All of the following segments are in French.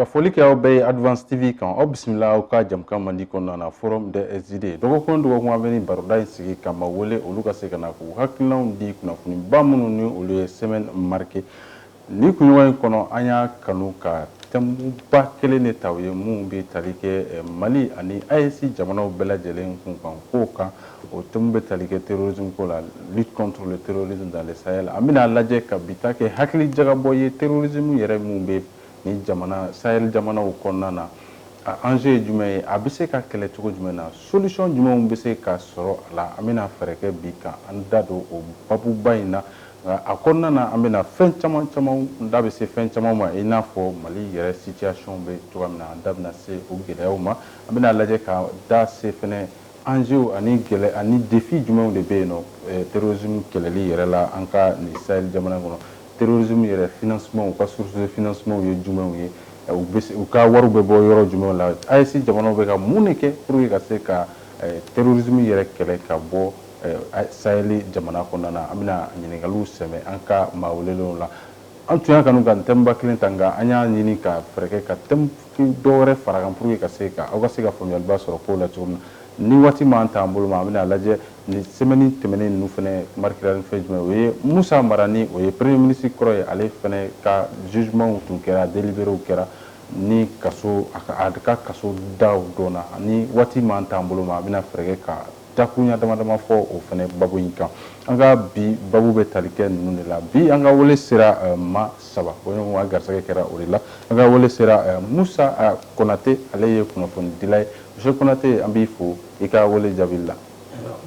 ka foli kɛ aw bɛɛ ye Advance TV kan aw bisimila aw ka jamkan mandi kɔnɔna na forum des idées dɔgɔkun dɔgɔkun an bɛ ni baroda in sigi ka ma wele olu ka se ka na k'u hakilinaw di kunnafoniba minnu ni olu ye semaine marquée ni kunɲɔgɔn in kɔnɔ an y'a kanu ka thèmeba kelen de ta u ye mun bɛ tali kɛ Mali ani AES jamanaw bɛɛ lajɛlen kun kan k'o kan o thème bɛ tali kɛ terrorisme ko la lutte contre le terrorisme dans le Sahel an bɛna lajɛ ka bi ta kɛ hakili jagabɔ ye terrorisme yɛrɛ mun bɛ ni jamana Sahel jamanaw kɔnɔna na enjeu ye jumɛn ye a bɛ se ka kɛlɛ cogo jumɛn na solution jumɛnw bɛ se ka sɔrɔ a la an bɛna fɛɛrɛ kɛ bi ka an da don o babuba in na a kɔnɔna na an bɛna fɛn caman da bɛ se fɛn caman ma i n'a fɔ Mali yɛrɛ situation bɛ cogoya min na an da bɛna se o gɛlɛyaw ma an bɛna lajɛ ka da se fɛnɛ enjeu ani gɛlɛ ani défi jumɛnw de bɛ yen nɔ terrorisme kɛlɛli yɛrɛ la an ka nin Sahel jamana kɔnɔ terrorisme yɛrɛ financement u ka source de financement ye jumɛnw ye u ka wariw bɛ bɔ yɔrɔ jumɛnw la AES jamanaw bɛ ka mun de kɛ pour que ka se ka terrorisme yɛrɛ kɛlɛ ka bɔ Sahel jamana kɔnɔna na an bɛna ɲininkaliw sɛmɛ an ka maa welelenw la an tun y'a kanu ka thème kelen ta nka an y'a ɲini ka fɛɛrɛ kɛ ka thème dɔ wɛrɛ fara kan pour que ka se ka aw ka se ka faamuyaliba sɔrɔ kow la cogo min na ni waati m'an t'an bolo ma an bɛna lajɛ ni semaine tɛmɛnen ninnu fɛnɛ marquera ni fɛn jumɛn o ye Musa Marani o ye premier ministre kɔrɔ ye ale fɛnɛ ka jugement tun kɛra délibéré kɛra ni kaso a ka kaso daw dɔnna ni waati m'an t'an bolo ma an bɛna fɛɛrɛ kɛ ka dakuruɲa dama fɔ o fɛnɛ babu in kan an ka bi babu bɛ tali kɛ ninnu de la bi an ka wele sera ma saba o ɲɔgɔn ka garisɛgɛ kɛra o de la an ka wele sera Musa Konate ale ye kunnafoni dila ye Monsieur Konate an b'i fo i ka wele jaabi la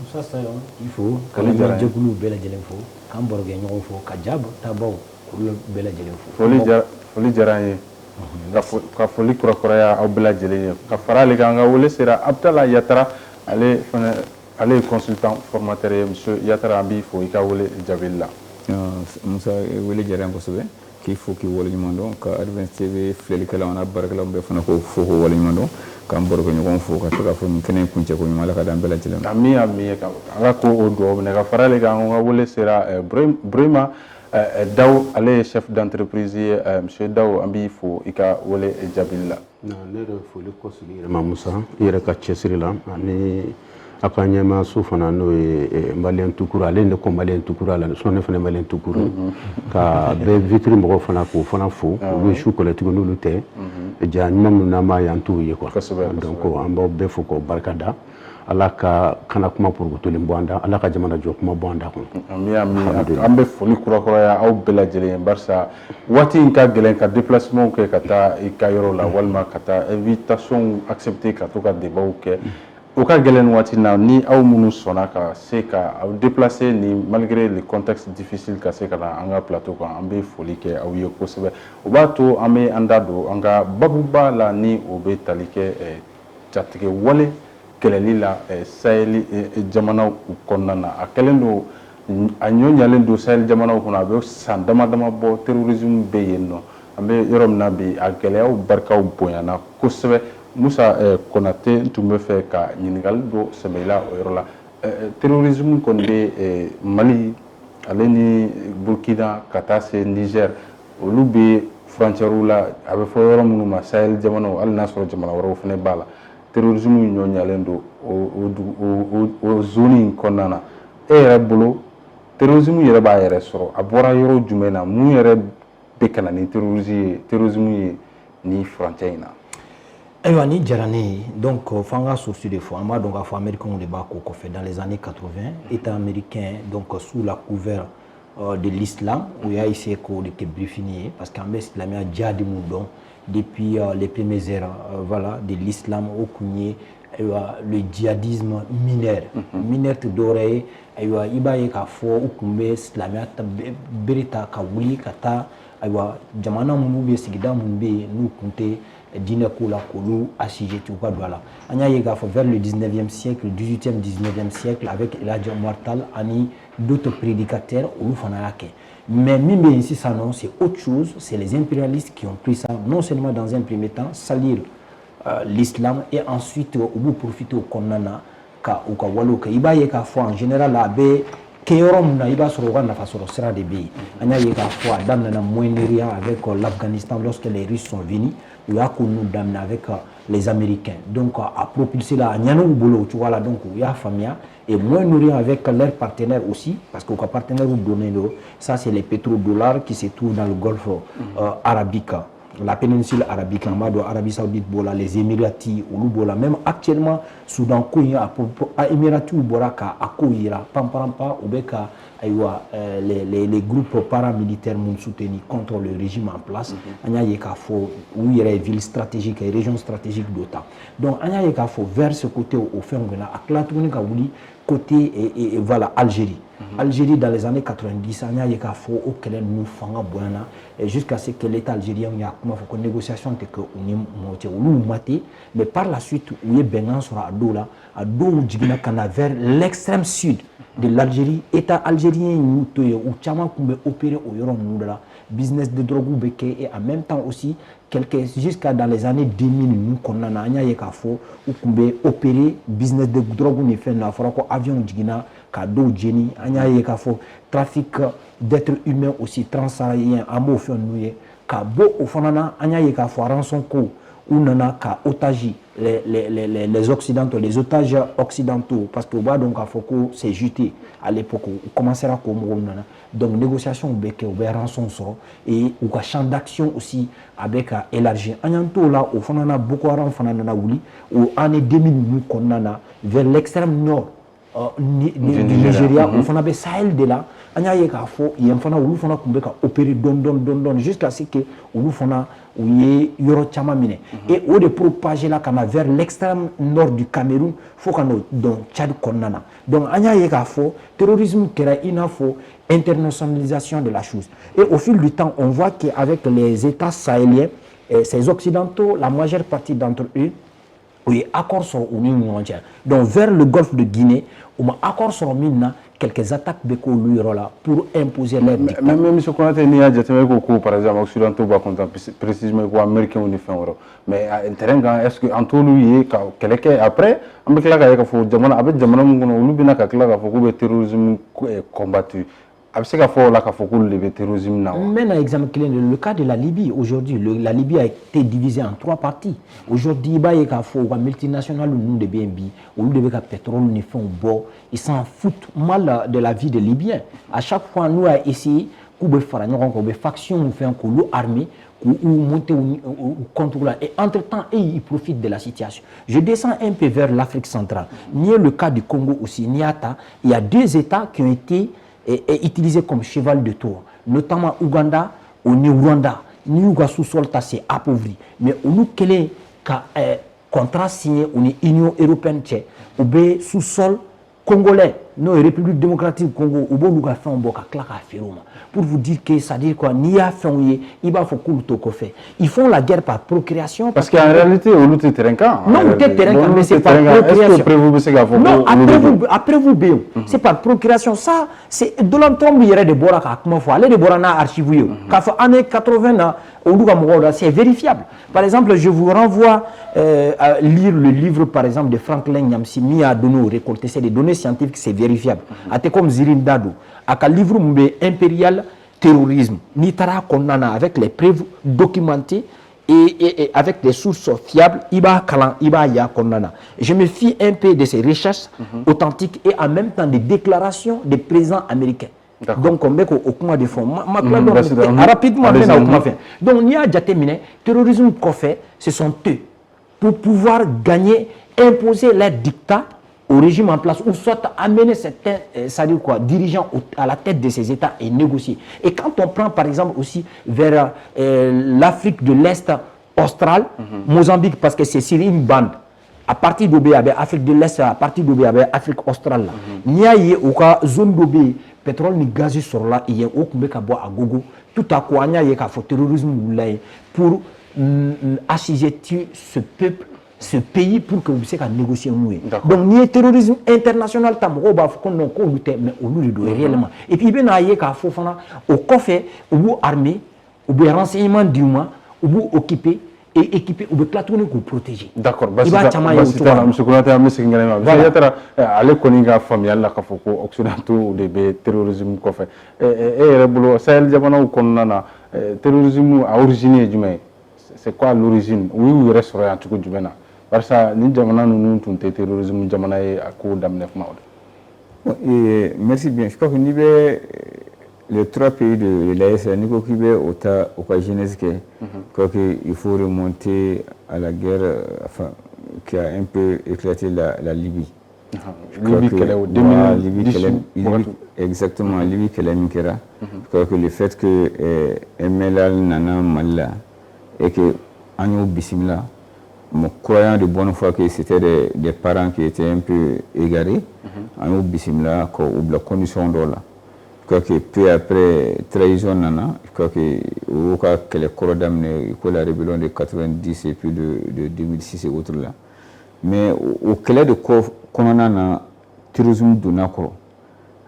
Musa Sayon i fo ka jɛkulu bɛɛ lajɛlen fo k'an barokɛ ɲɔgɔn fo ka jaabi tabaw olu bɛɛ lajɛlen fo foli diyara an ye ka foli kurakuraya aw bɛɛ lajɛlen ye ka fara ale kan an ka wele sera Abdala Yatara ale ye consultant formateur ye Monsieur Yatara an b'i fo i ka wele jaabi la Musa wele diyara an kosɛbɛ k'i fo k'i waleɲuman dɔn ka Advance TV filɛlikɛlaw n'a baarakɛlaw bɛɛ fana ko fo k'o waleɲuman dɔn k'an barokɛ ɲɔgɔn fo ka se ka fɔ nin kɛnɛ in kuncɛ ko ɲuman Ala ka d'an bɛɛ lajɛlen ma ami an ka ko o dugawu minɛ ka fara ale kan an ka wele sera Brema Daw ale ye chef d'entreprise ye Monsieur Daw an b'i fo i ka wele jaabi la ne yɛrɛ foli kɔsigi yɛrɛ ma Musa i yɛrɛ ka cɛsiri la ani a ka ɲɛmaaso fana n'o ye maliyɛn tukuru ale ne ko maliyɛn tukuru a la ne fana maliyɛn tukuru ka bɛɛ vitre mɔgɔw fana k'o fana fo olu ye su kɔlɛtigi n'olu tɛ ja ɲuman minnu n'an b'a y'an t'u ye quoi donc an b'aw bɛɛ fo k'o barika da Ala ka kana kuma porokotolen bɔ an da Ala ka jamana jɔ kuma bɔ an da kɔnɔ an bɛ foli kurakuraya aw bɛɛ lajɛlen ye barisa waati in ka gɛlɛn ka déplacement kɛ ka taa i ka yɔrɔ la walima ka taa invitation accepter ka to ka débat kɛ o ka gɛlɛn waati na ni aw minnu sɔnna ka se ka aw déplacer ni malgré le contexte difficile ka se ka na an ka plateau kan an bɛ foli kɛ aw ye kosɛbɛ o b'a to an bɛ an da don an ka babuba la ni o bɛ tali kɛ jatigɛ wale kɛlɛli la Sahel jamanaw kɔnɔna na a kɛlen don a ɲɔɲalen don Sahel jamanaw kɔnɔ a bɛ san dama bɔ terrorisme bɛ yen nɔ an bɛ yɔrɔ min na bi a gɛlɛyaw barikaw bonyana kosɛbɛ Musa Konate tun bɛ fɛ ka ɲininkali dɔ sɛmɛ i la o yɔrɔ la terrorisme kɔni bɛ Mali ale ni Burkina ka taa se Niger olu bɛ frontière la a bɛ fɔ yɔrɔ minnu ma Sahel jamanaw hali n'a sɔrɔ jamana wɛrɛw fana b'a la terrorisme ɲɔɲalen don o zone in kɔnɔna na e yɛrɛ bolo terrorisme yɛrɛ b'a yɛrɛ sɔrɔ a bɔra yɔrɔ jumɛn na mun yɛrɛ bɛ ka na ni terrorisme ye ni frontière in na ayiwa ni diyara ne ye donc f'an ka source de fɔ an b'a dɔn k'a fɔ américains de b'a ko kɔfɛ dans les années 80 état américain donc sous la couvert de l'islam u y'a essayé k'o de kɛ birifini ye parce que an bɛ silamɛya jadi mun dɔn depuis les premières ères voilà de l'islam o kun ye ayiwa le djihadisme mineur mineur tɛ dɔwɛrɛ ye ayiwa i b'a ye k'a fɔ u kun bɛ silamɛya bere ta ka wuli ka taa ayiwa jamana minnu bɛ sigida minnu bɛ yen n'u kun tɛ diinɛ ko la k'olu assujetti u ka don a la an y'a ye k'a fɔ vers le 19e siècle 18e 19e siècle avec El Hadji Omar Tall ani d'autres prédicateurs olu fana y'a kɛ mais min bɛ yen sisan non c'est autre chose c'est les impérialistes qui ont pris ça non seulement dans un premier temps salir l'islam et ensuite u b'u profiter o kɔnɔna na ka u ka walew kɛ i b'a ye k'a fɔ en général a bɛ kɛ yɔrɔ min na i b'a sɔrɔ u ka nafasɔrɔ sira de bɛ yen an y'a ye k'a fɔ a daminɛna Moyen-Orient avec l'Afghanistan lorsque les Russes sont venus il y a qu'on nous damne avec les Américains. Donc, à propulser la Nyanou Bolo, tu vois là, donc, il y a Famia, et moins nourrir avec leurs partenaires aussi, parce qu'aux partenaires vous donnez, ça c'est les pétrodollars qui se trouvent dans le golfe arabique. La péninsule arabique, Arabie Saoudite, les Émiratis, même actuellement, Soudan, Émiratis, les groupes paramilitaires m'ont soutenu contre le régime en place. Il y a des villes stratégiques et régions stratégiques d'OTAN. Donc, il y a vers ce côté au fin de côté et voilà Algérie. Algérie dans les années 90, il y a des nous jusqu'à ce que l'État algérien il y a une négociation que mais par la suite il y a Bengan sur Adoula, vers l'extrême sud de l'Algérie, État algérien où Tchama pouvait opérer au Yoron business de drogue et en même temps aussi jusqu'à dans les années 2000 nous connaissons où pouvait opérer business de drogue ni fait na farako avion jigina cadeau Jenny anya yekafo trafic d'êtres humains aussi transsaharien amo fait nouye ka bo ofanana anya yekafo rançon ko ou nana ka otages les occidentaux, les otages occidentaux, parce que donc à Foko c'est jeté à l'époque où commencera comme donc négociation avec rançon et ou champ d'action aussi avec élargi. Anyanto là au fond on a beaucoup de fanana wuli ou année 2000 nous connana vers l'extrême nord du Nigeria au fond avait Sahel de là anya yeka fo yem fana wulu fana kumbeka opérer don jusqu'à ce que wulu fana ou yoro chama mine et au de propager là kana vers l'extrême nord du Cameroun faut qu'on donc Tchad konnana donc anya yeka fo terrorisme kera inafo internationalisation de la chose et au fil du temps on voit qu'avec les États sahéliens ces occidentaux la majeure partie d'entre eux oui accords sur l'Union mondiale donc vers le golfe de Guinée on a accord sur Mina quelques attaques de là pour imposer leur dictat. Même M. Konaté n'y a jamais par exemple occidentaux précisément quoi américain ou différent mais terrain est-ce que en tout lui quelqu'un après on peut là qu'il faut jamana avec jamana on lui bina qu'il là faut que le terrorisme combattu avec ce qu'il faut là qu'il faut que le terrorisme là. Mais un exemple clé le cas de la Libye aujourd'hui la Libye a été divisée en 3 parties. Aujourd'hui il y a faut multinationales nous de BNB ou nous de pétrole nous font beau ils s'en foutent mal de la vie des Libyens. À chaque fois nous a essayé de faire une faction ou faire un coup armé ou monter ou contrôler et entre-temps ils profitent de la situation. Je descends un peu vers l'Afrique centrale. Il y a le cas du Congo aussi, Niata, il y a 2 États qui ont été utilisés comme cheval de Troie, notamment Ouganda ou Rwanda. Niouga sous-sol c'est appauvri, mais nous quel est contrat signé ou Union européenne ou bien sous-sol congolais, non République démocratique du Congo, ou bon fait un boka claque à Feroma. Pour vous dire que ça dit quoi, ni à faire il va faut qu'on fait. Ils font la guerre par procréation. Parce qu'en réalité, on lutte terrain. Non, on lutte terrain, mais c'est par procréation. Non, après vous, c'est par procréation. Ça, c'est de l'entrée il y aurait des boraka. Comment faut aller des borana archiver. Quand années 80 c'est vérifiable. Par exemple, je vous renvoie à lire le livre, par exemple, de Franklin Nyamsi, mis à donner récolter. C'est des données scientifiques, c'est vérifiable. Até comme Zirin Dado, à un livre impérial terrorisme, Nitara Konana, avec les preuves documentées et avec des sources fiables, Iba Kalan, Iba Ya Konana. Je me fie un peu de ces recherches authentiques et en même temps des déclarations des présidents américains. Donc, on met au coin de fonds. Rapidement, donc, il y a déjà terrorisme qu'on fait, ce sont eux. Pour pouvoir gagner, imposer leur dictat au régime en place, ou soit amener certains dirigeants à la tête de ces États et négocier. Et quand on prend par exemple aussi vers l'Afrique de l'Est austral, Mozambique, parce que c'est sur une bande, à partir d'Obéabé, Afrique de l'Est, à partir d'Obéabé, Afrique australe, il y a eu zone d'Obé, pétrole ni gaz sur là, il y a un bois à gogo, tout à coup, il y a eu terrorisme pour assujettir ce peuple, ce pays pour que vous puissiez négocier nous. Donc, il y a terrorisme international, mais on nous le doit réellement. Et puis, il y a au coffre, ou armée, ou renseignement du moins, ou occupé, et équipé ou platonique pour protéger. D'accord. Monsieur Konaté, allez connaître familial la kafoko occidentaux de terrorisme qu'on fait. Et rebolo Sahel Diabana ou qu'on a terrorisme à origine du mais c'est quoi l'origine oui ou restaurant en tout cas du Bénin parce que ni jamana nous tout terrorisme jamana est à court d'amener merci bien je crois que ni les 3 pays de l'AES ni ko kibe au cas jeunesse que il faut remonter à la guerre enfin qui a un peu éclaté la Libye. Exactement, Libye Keleminkera. Je crois que le fait que MLL Nana Malila et que Agno Bissimila, croyant de bonne foi que c'était des parents qui étaient un peu égarés, Agno Bissimila, ou la condition d'Ola. Je crois que peu après trahison Nana, je crois que les corps d'amener la rébellion de 90 et puis de 2006 et autres là. Mais au clé de quoi qu'on a un terrorisme de Nakoro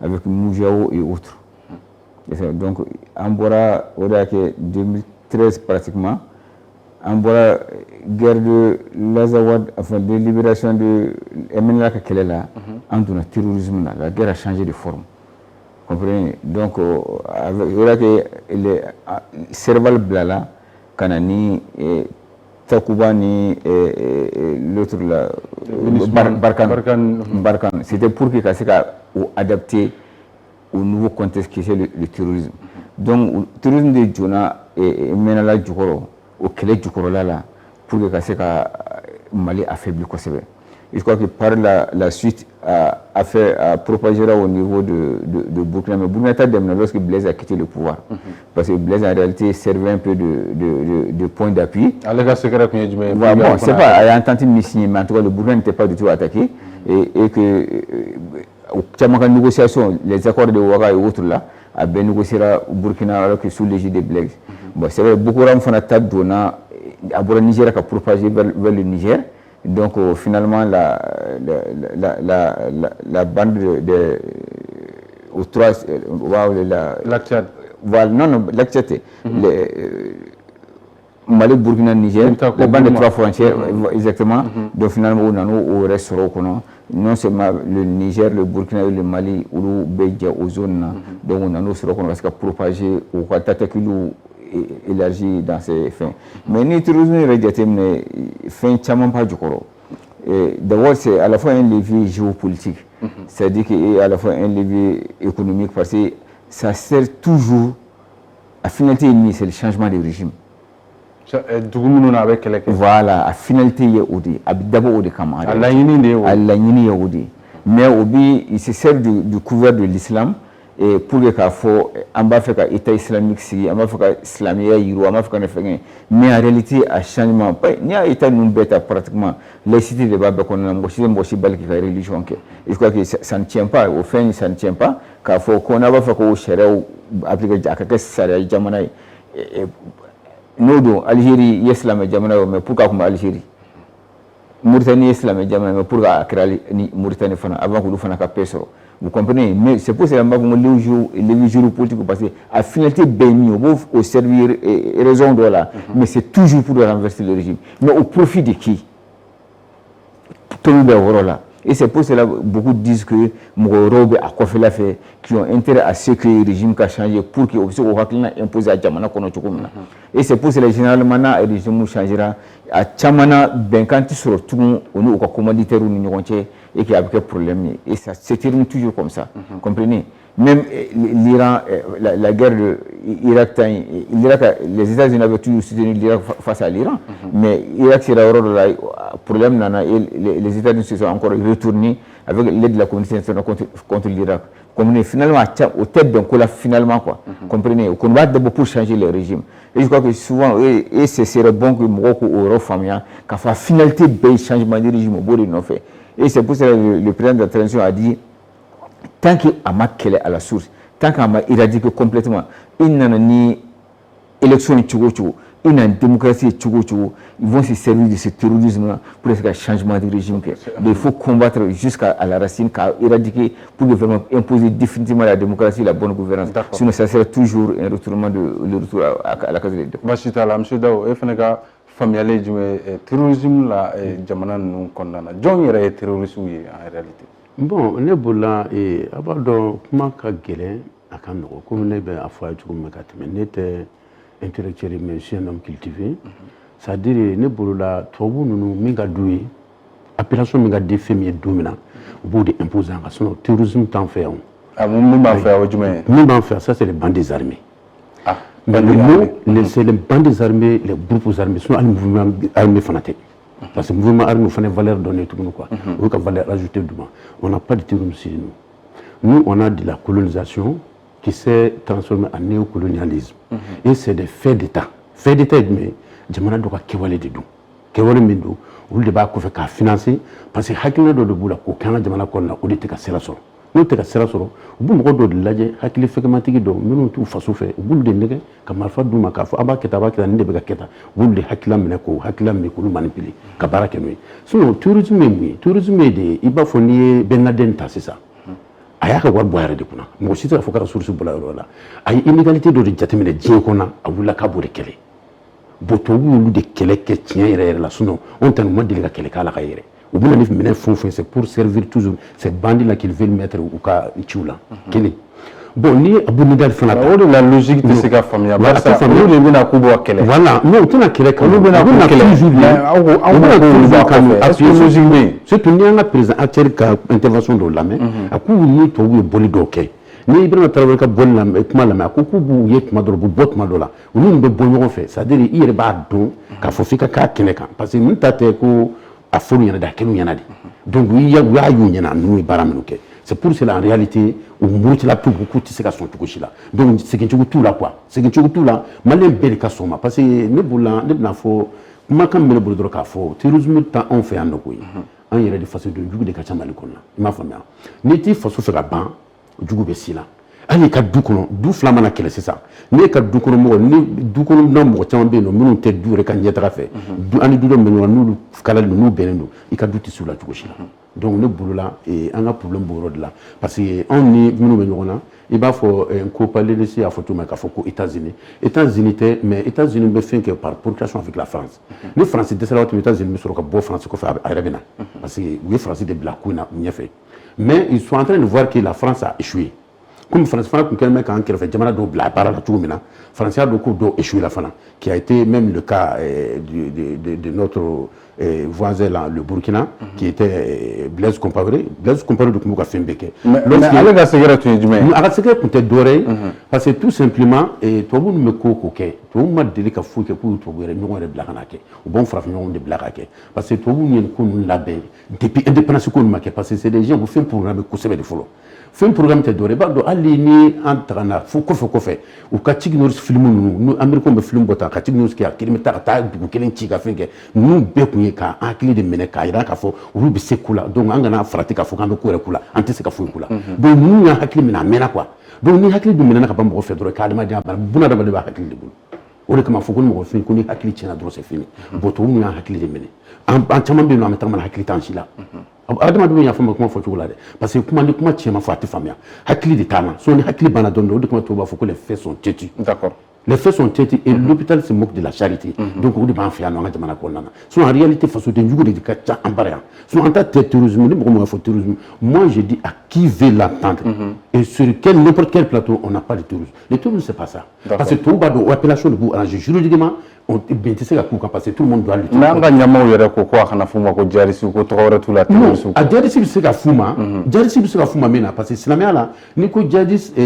avec Moujao et autres. Donc, en Bora, au 2013 pratiquement, en Bora, guerre de l'Azawad, enfin de libération de Emenla Kakelela, en donnant terrorisme, la guerre a changé de forme. Comprenez? Donc, avec les Serval Blala, Kanani, Takuba ni l'autre là, Barkan. C'était pour que ça soit adapté au nouveau contexte qui est le terrorisme. Donc, le terrorisme de Djona et Menala Djokoro, au Kélé Djokoro là, pour que ça soit Mali affaibli. Je crois que par la suite, a propagé au niveau de Burkina. Mais Burkina Faso, lorsque Blaise a quitté le pouvoir, parce que Blaise en réalité servait un peu de point d'appui. Bon, c'est pas, il a entendu me signer, mais en tout cas, le Burkina n'était pas du tout attaqué. Et que, au négociation, les accords de Ouaga et autres là, a bien négocié au Burkina alors que sous l'égide de Blaise. Bon, c'est vrai, beaucoup de gens font la table d'Ona, à Niger qui a propagé vers le Niger. Donc finalement la bande de aux 3 l'Actiad. Voilà, non l'Actiad. Mali, Burkina, Niger, la bande de 3 frontières, exactement. Donc finalement on a au restaurant non seulement le Niger, le Burkina et le Mali ou le Béja aux zones. Donc on a nos sur parce que propager au Katakilu élargi dans ses fins. Mais ni terrorisme ne fin tellement pas du corps. D'abord, c'est à la fois un levier géopolitique, c'est-à-dire qu'il à la fois un levier économique parce que ça sert toujours à finalité ennemie, c'est le changement de régime. Voilà, à finalité d'abord au décamant. Mais il se sert du couvert de l'islam. Et pour le cas, on va faire un État islamique, on va faire un islamien, on va faire un fait. Mais en réalité, à changement, il y a un État nous bête pratiquement. Les cités de Baba, qu'on a moché balki la religion. Je crois que ça ne tient pas. Au fait, ça ne tient pas. Car faut qu'on a fait au Sharia appliquer à quelque chose Jamana. Nous, Algérie, l'islam est Jamana, mais pourquoi comme Algérie? Mauritanie, l'islam est Jamana, mais pourquoi créer Mauritanie avant que nous fassions un peso? Vous comprenez? Mais c'est pour cela que les jours politiques parce qu'à finalité, au servir raison de là. Mais c'est toujours pour renverser le régime. Mais au profit de qui? Tout le monde là. Et c'est pour cela que beaucoup disent que Mourobe a coiffé l'affaire, qui ont intérêt à ce que le régime a changé pour que l'Occident impose à Djamana qu'on a tout comme ça. Et c'est pour cela que généralement le régime changera à Djamana, quand il sera tout le monde au commanditaire ou au et qu'il y a un problème. Et ça se termine toujours comme ça. Comprenez? Même l'Iran, la guerre de l'Irak, les États-Unis avaient toujours soutenu l'Irak face à l'Iran. Mais l'Irak, c'est le problème, les États-Unis se sont encore retournés avec l'aide de la communauté internationale contre l'Irak. Finalement, au tête d'un coup, finalement, quoi. Comprenez? On va d'abord pour changer le régime. Et je crois que souvent, et ce serait bon que Morocco ou Rofamia, qu'à la finalité, le changement de régime au bout de nos faits. Et c'est pour ça que le président de la transition a dit tant qu'il a marqué à la source, tant qu'il a éradiqué complètement, il n'y a ni élection ni il y a une démocratie ils vont se servir de ce terrorisme pour un changement de régime. Il faut combattre jusqu'à la racine, éradiquer pour vraiment imposer définitivement la démocratie et la bonne gouvernance. Sinon, ça sera toujours un retournement le retour à la case de Bachitala, M. Dao, familial du terrorisme la jamana nous condamne. John est terroriste en réalité. Bon, ne bola et abado kuma ka gele akano comme ne be afwa tu comme katme n'était intellectuel mais c'est un homme cultivé. c'est-à-dire ne bolo la tubabu ninnu min ka d'u ye appellation min ka di fɛn min ye don min na u b'o de imposer an kan sinon terrorisme t'an fɛ yan. Mun b'an fɛ yan o jumɛn ye? Min b'an fɛ yan ça c'est les bandes des armées. Mais le mot, c'est les bandes des armées, les groupes armés, sinon les mouvements armés fanatiques. Parce que le mouvement armé, il faut une valeur donnée tout le monde. On a une valeur ajoutée demain. On n'a pas de terrorisme chez nous. Nous, on a de la colonisation qui s'est transformée en néocolonialisme. Et c'est des faits d'État. Faits d'État, mais jamana doka kewale de dou. Kewale min do, olu de b'a ko fɛ k'a financer parce que hakilina dɔ de b'u la k'o k'an ka jamana kɔnɔna o de tɛ ka sira sɔrɔ. N'o tɛ ka sira sɔrɔ, u bɛ mɔgɔ dɔw de lajɛ hakili fɛkɛmatigi dɔw minnu t'u faso fɛ u b'olu de nɛgɛ ka marifa d'u ma k'a fɔ a b'a kɛ tan a b'a kɛ tan nin de bɛ ka kɛ tan u b'olu de hakilila minɛ k'o hakilila minɛ k'olu manipuler ka baara kɛ n'o ye. Sinon terrorisme ye mun ye? Terrorisme ye de i b'a fɔ n'i ye Ben Laden ta sisan a y'a ka wari bɔ a yɛrɛ de kunna mɔgɔ si tɛ ka fɔ ka ressource bɔra yɔrɔ la a ye inégalité dɔ de jateminɛ diɲɛ kɔnɔ a wulila k'a b'o de kɛlɛ bon tubabu y'olu de kɛlɛ kɛ tiɲɛ yɛrɛ yɛrɛ la sinon anw ta nin ma deli ka kɛlɛ k'a la ka yɛrɛ. Au bout de minutes, c'est pour servir toujours ces bandits-là qu'ils veulent mettre au cas où là. Bon, ni Abou Nidal fait la logique de ces gars familiaux. Voilà, nous les venons à Kubo Kele. Voilà, nous on a Kele. Nous venons à Kele. C'est tout le président a tiré intervention de la main. À coup ni to we boli doké. Ni Ibrahima Traoré ka boli la kuma la main. À coup bu yet madro bu bot madola. Nous be bonyo fait. C'est-à-dire il ba don ka fofika ka keneka parce que nous tate ko a furu yana da kenu yana di donc il y a eu yana nous baramenuke c'est pour cela en réalité au mouti la tout beaucoup tu sais ka son tuko shila donc c'est que tout là quoi c'est que tout là malin bel ka soma parce que ne bulan ne na fo kuma kan mele bolo ka fo terrorisme ta on fait en nokoyi en yere de façon de jugu de ka chama likonna ma famia ne ti façon fait ka ban jugu be sila ani ka du kono du flama na kele c'est ça ne ka du kono mo ni du kono na mo chama be no minnu te du re kan yeta fe du ani du do me no nu kala nu benendo i ka du ti sula tuko shila donc ne bulula et un problème boro de là parce que on ni minnu be nyona i b'a fɔ ko palelisi a photo ma ka fɔ ko États-Unis te mais États-Unis be fait que par protection avec la France ni France de cela aux États-Unis me sera ka bo France ko fa arabina parce que oui France de black kuna nyefe mais ils sont en train de voir que la France a échoué. Comme France fana kun kɛlen bɛ k'an kɛrɛfɛ jamana dɔw bila baara la cogo min na France y'a dɔn ko dɔw échoué la fana qui a été même le cas de notre voisin là le Burkina qui était Blaise Compaoré de kun b'u ka fɛn bɛɛ kɛ. mais ale ka secret tun ye jumɛn ye? A ka secret tun tɛ dɔwɛrɛ ye parce que tout simplement tubabu ninnu bɛ ko o ko kɛ tubabu ma deli ka foyi kɛ k'u ye tubabu yɛrɛ ɲɔgɔn yɛrɛ bila ka na kɛ u b'anw farafin ɲɔgɔnw de bila ka kɛ parce que tubabu ye nin ko ninnu labɛn depuis indépendance ko ninnu ma kɛ parce que c'est des gens ko fɛn programme kosɛbɛ de fɔlɔ. Film programme te dore ba do ali ni antagana fu kofɛ u ka Tignos film nu Americain be film bota ka Tignos ki akiri ta ta dugu kelen ci ka fenke nu be kun ye ka akili de mene ka ira ka fo ulu be se kula donc an gana farati ka fo kan be ko re kula an te se ka fo kula donc nu ya hakili mina mena quoi donc ni hakili du mena ka ba mo fe dore ka adama dia buna da ba de ba hakili de bulu o de kama fo ko mo fin ko ni hakili cena doro se fini boto nu ya hakili de mene an caman be no am tamana hakili tan sila adamadenw y'a faamu kuma fɔ cogo la dɛ parce que kuma ni kuma tiɲɛ ma fɔ a tɛ faamuya hakili de t'a la sinon ni hakili banna dɔɔnin o de kama tubabu b'a fɔ ko les faits sont têtus. D'accord. Les faits sont têtus et l'hôpital se moque de la charité. Donc o de b'an fɛ yan nɔ an ka jamana kɔnɔna na sinon en réalité fasoden jugu de ka ca an bara yan sinon en tant que terrorisme ni mɔgɔ min b'a fɔ terrorisme moi je dis à qui veut l'entendre et sur n'importe quel plateau on n'a pas de terrorisme. Le terrorisme c'est pas ça. Parce que tubabu b'a dɔn appellation de b'u arranger juridiquement on bien tu sais ka parce que tout le monde doit lutter. N'an ka ɲɛmaaw yɛrɛ ko ko a kana f'u ma ko djihadistes ko tɔgɔ wɛrɛ t'u la terroristes. A djihadiste bɛ se ka f'u ma djihadiste bɛ se ka f'u ma min na parce que silamɛya la ni ko djihadiste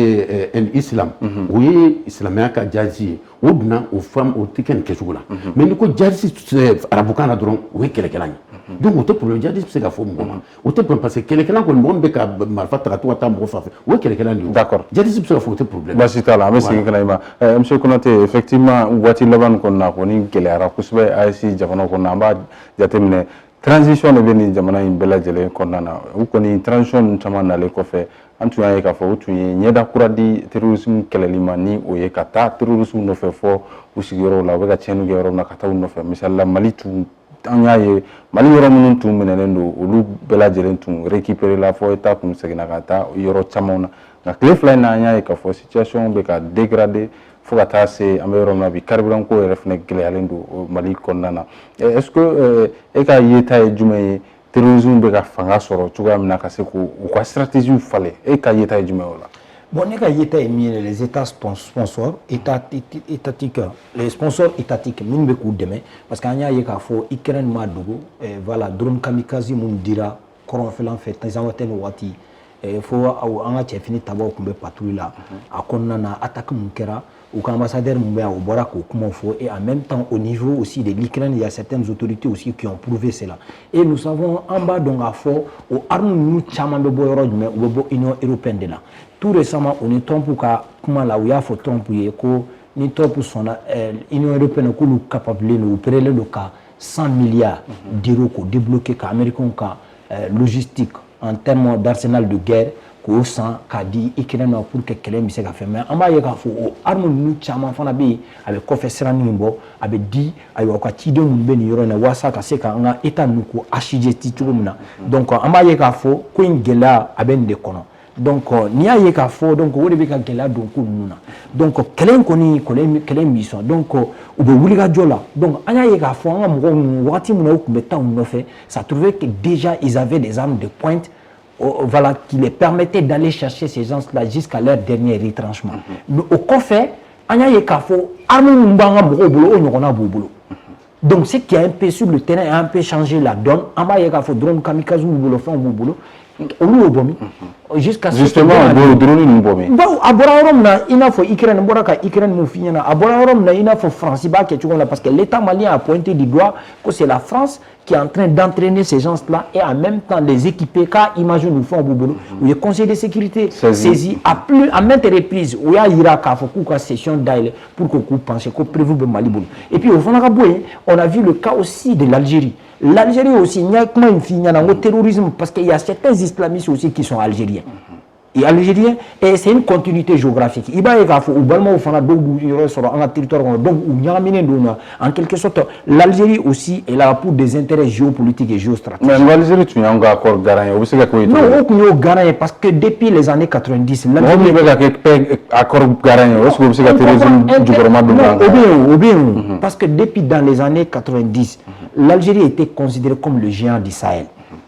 and islam o ye silamɛya ka djihadiste ye o donna o fam o tɛ kɛ nin kɛcogo la mais ni ko djihadiste arabukan na dɔrɔn o ye kɛlɛkɛla ye donc o tɛ problème djihadiste bɛ se ka fɔ mɔgɔ ma o tɛ problème parce que kɛlɛkɛla kɔni mɔgɔ min bɛ ka marifa ta ka to ka taa mɔgɔ fan fɛ o ye kɛlɛkɛla de ye. D'accord. Djihadiste bɛ se ka fɔ o tɛ problème. Baasi t'a la an bɛ segin ka na i ma monsieur Konate effectivement waati laban kɔnɔna kɔni gɛlɛyara kosɛbɛ AES jamana kɔnɔna an b'a jateminɛ transition de bɛ nin jamana in bɛɛ lajɛlen kɔnɔna na u kɔni transition ninnu caman nalen kɔfɛ an tun y'a ye k'a fɔ u tun ye ɲɛda kura di terrorisme kɛlɛli ma ni o ye ka taa terrorisme nɔfɛ fɔ u sigiyɔrɔw la u bɛ ka tiɲɛni kɛ yɔrɔ min na ka taa u nɔfɛ misalila Mali tun an y'a ye Mali yɔrɔ minnu tun minɛnen don olu bɛɛ lajɛlen tun récupéré la fɔ État tun seginna ka taa yɔrɔ camanw na nka tile fila in na an y'a ye k'a fɔ situation bɛ ka dégrader fo ka taa se an bɛ yɔrɔ min na bi carburant ko yɛrɛ fana gɛlɛyalen don Mali kɔnɔna na est-ce que e ka yeta ye jumɛn ye terrorisme bɛ ka fanga sɔrɔ cogoya min na ka se k'u ka stratégie falen e ka yeta ye jumɛn o la? Bon, les États sponsors, étatiques, les sponsors étatiques, nous ne pouvons pas parce qu'il y a des Ukraine Madougou, voilà, drone kamikaze, nous dira, qu'on fait l'enfer, il faut que fini tabac comme patrouille là, à qu'on a attaqué mon kera, ou qu'ambassadeur Moumbé au Borak ou comment faut, et en même temps au niveau aussi de l'Ukraine, il y a certaines autorités aussi qui ont prouvé cela. Et nous savons en bas donc à fond, au armes nous chamans de boyoro mais au Union européenne de là. Tout récemment, on est trompé comment là où il y a faut tromper ko ni trop son Union européenne que nous capable nous opérer le cas 100 milliards d'euros pour débloquer qu'américain logistique en termes d'arsenal de guerre qu'au sang qu'a dit Ukraine pour que quelqu'un puisse faire mais en bas il y a faut armes nous chamans fana bi avec confesseur nimbo avec dit ayo ka tido mbe ni yoro na wasa ka se ka nga état nous ko achijeti tugumna donc en bas il y a faut ko ngela aben de kono donc ni a ye ka fo donc o de be ka gela donc nuna donc kelen koni kelen mission donc o be wuli ka jola donc anya ye ka fo nga mo wati mo ko be tan no fait ça trouvait que déjà ils avaient des armes de pointe voilà qui les permettaient d'aller chercher ces gens là jusqu'à leur dernier retranchement mais au fait anya ye ka fo arme mbanga mo bolo o nyona bolo donc ce qui a un peu sur le terrain a un peu changé la donne amba ye ka fo drone kamikaze bolo fond bolo jusqu'à justement drone nous bomi bon aborarom na ina fo Ukraine boraka Ukraine mo finyana aborarom na ina fo France ba ke tchonga parce que l'état malien a pointé du doigt que c'est la France qui est en train d'entraîner ces gens-là et en même temps les équiper car imagine nous font boulot où le conseil de sécurité saisi à maintes reprises où il y a Irak a fait une session d'aile pour que vous pensiez qu'on prévu de Mali et puis au fond on a vu le cas aussi de l'Algérie. L'Algérie aussi, il y a un terrorisme parce qu'il y a certains islamistes aussi qui sont algériens. Et algériens, et c'est une continuité géographique. Il y a un territoire, donc en quelque sorte, l'Algérie aussi est là pour des intérêts géopolitiques et géostratégiques. Mais l'Algérie, tu as un accord garanti. Non, aucun garanti parce que depuis les années 90, l'Algérie a un accord garanti. Est-ce que le terrorisme du gouvernement de bien, parce que depuis dans les années 90, l'Algérie était considérée comme le géant du Sahel.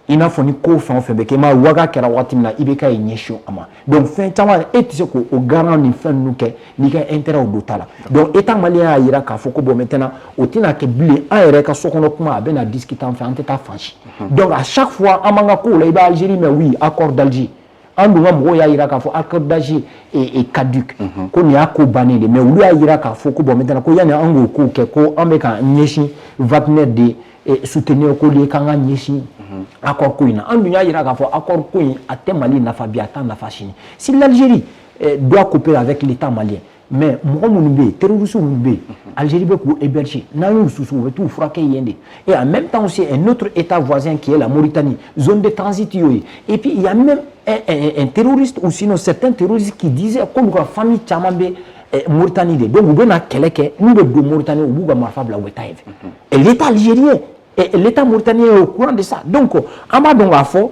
Il n'a fallu qu'au fin que ma waga kera watimna ibeka inyesho ama donc fin tama etise ko o garant ni fin nuke ni ka intérêt au dotala donc état malien a ira ka foko bo maintenant o tina ke bli a ere ka sokono kuma ben a discuter en fait en tête franchi donc à chaque fois amanga ko la iba Algérie mais oui accord d'Alger andunga mo ya ira ka fo accord d'Alger et caduc ko ni ako banele mais ou ya ira ka foko bo maintenant ko yana ango ko ke ko ambeka nyeshi Wagner de soutenir ko le kanga nyeshi accord Kouina. En dunia, il y a accord Kouina à Mali n'a pas bien na fachini. Si l'Algérie doit coopérer avec l'État malien, mais moi mon terroriste mon Algérie peut héberger. N'ayons sous tout fraquer yende. Et en même temps aussi un autre État voisin qui est la Mauritanie, zone de transit yoy. Et puis il y a même un terroriste ou sinon certains terroristes qui disaient comme la famille Tchamambé Mauritanie. Donc vous venez à Keleke, nous de Mauritanie ou Bouga Marfabla Wetaïv. Et l'État algérien et l'État mauritanien est au courant de ça. Donc, en bas de la fois,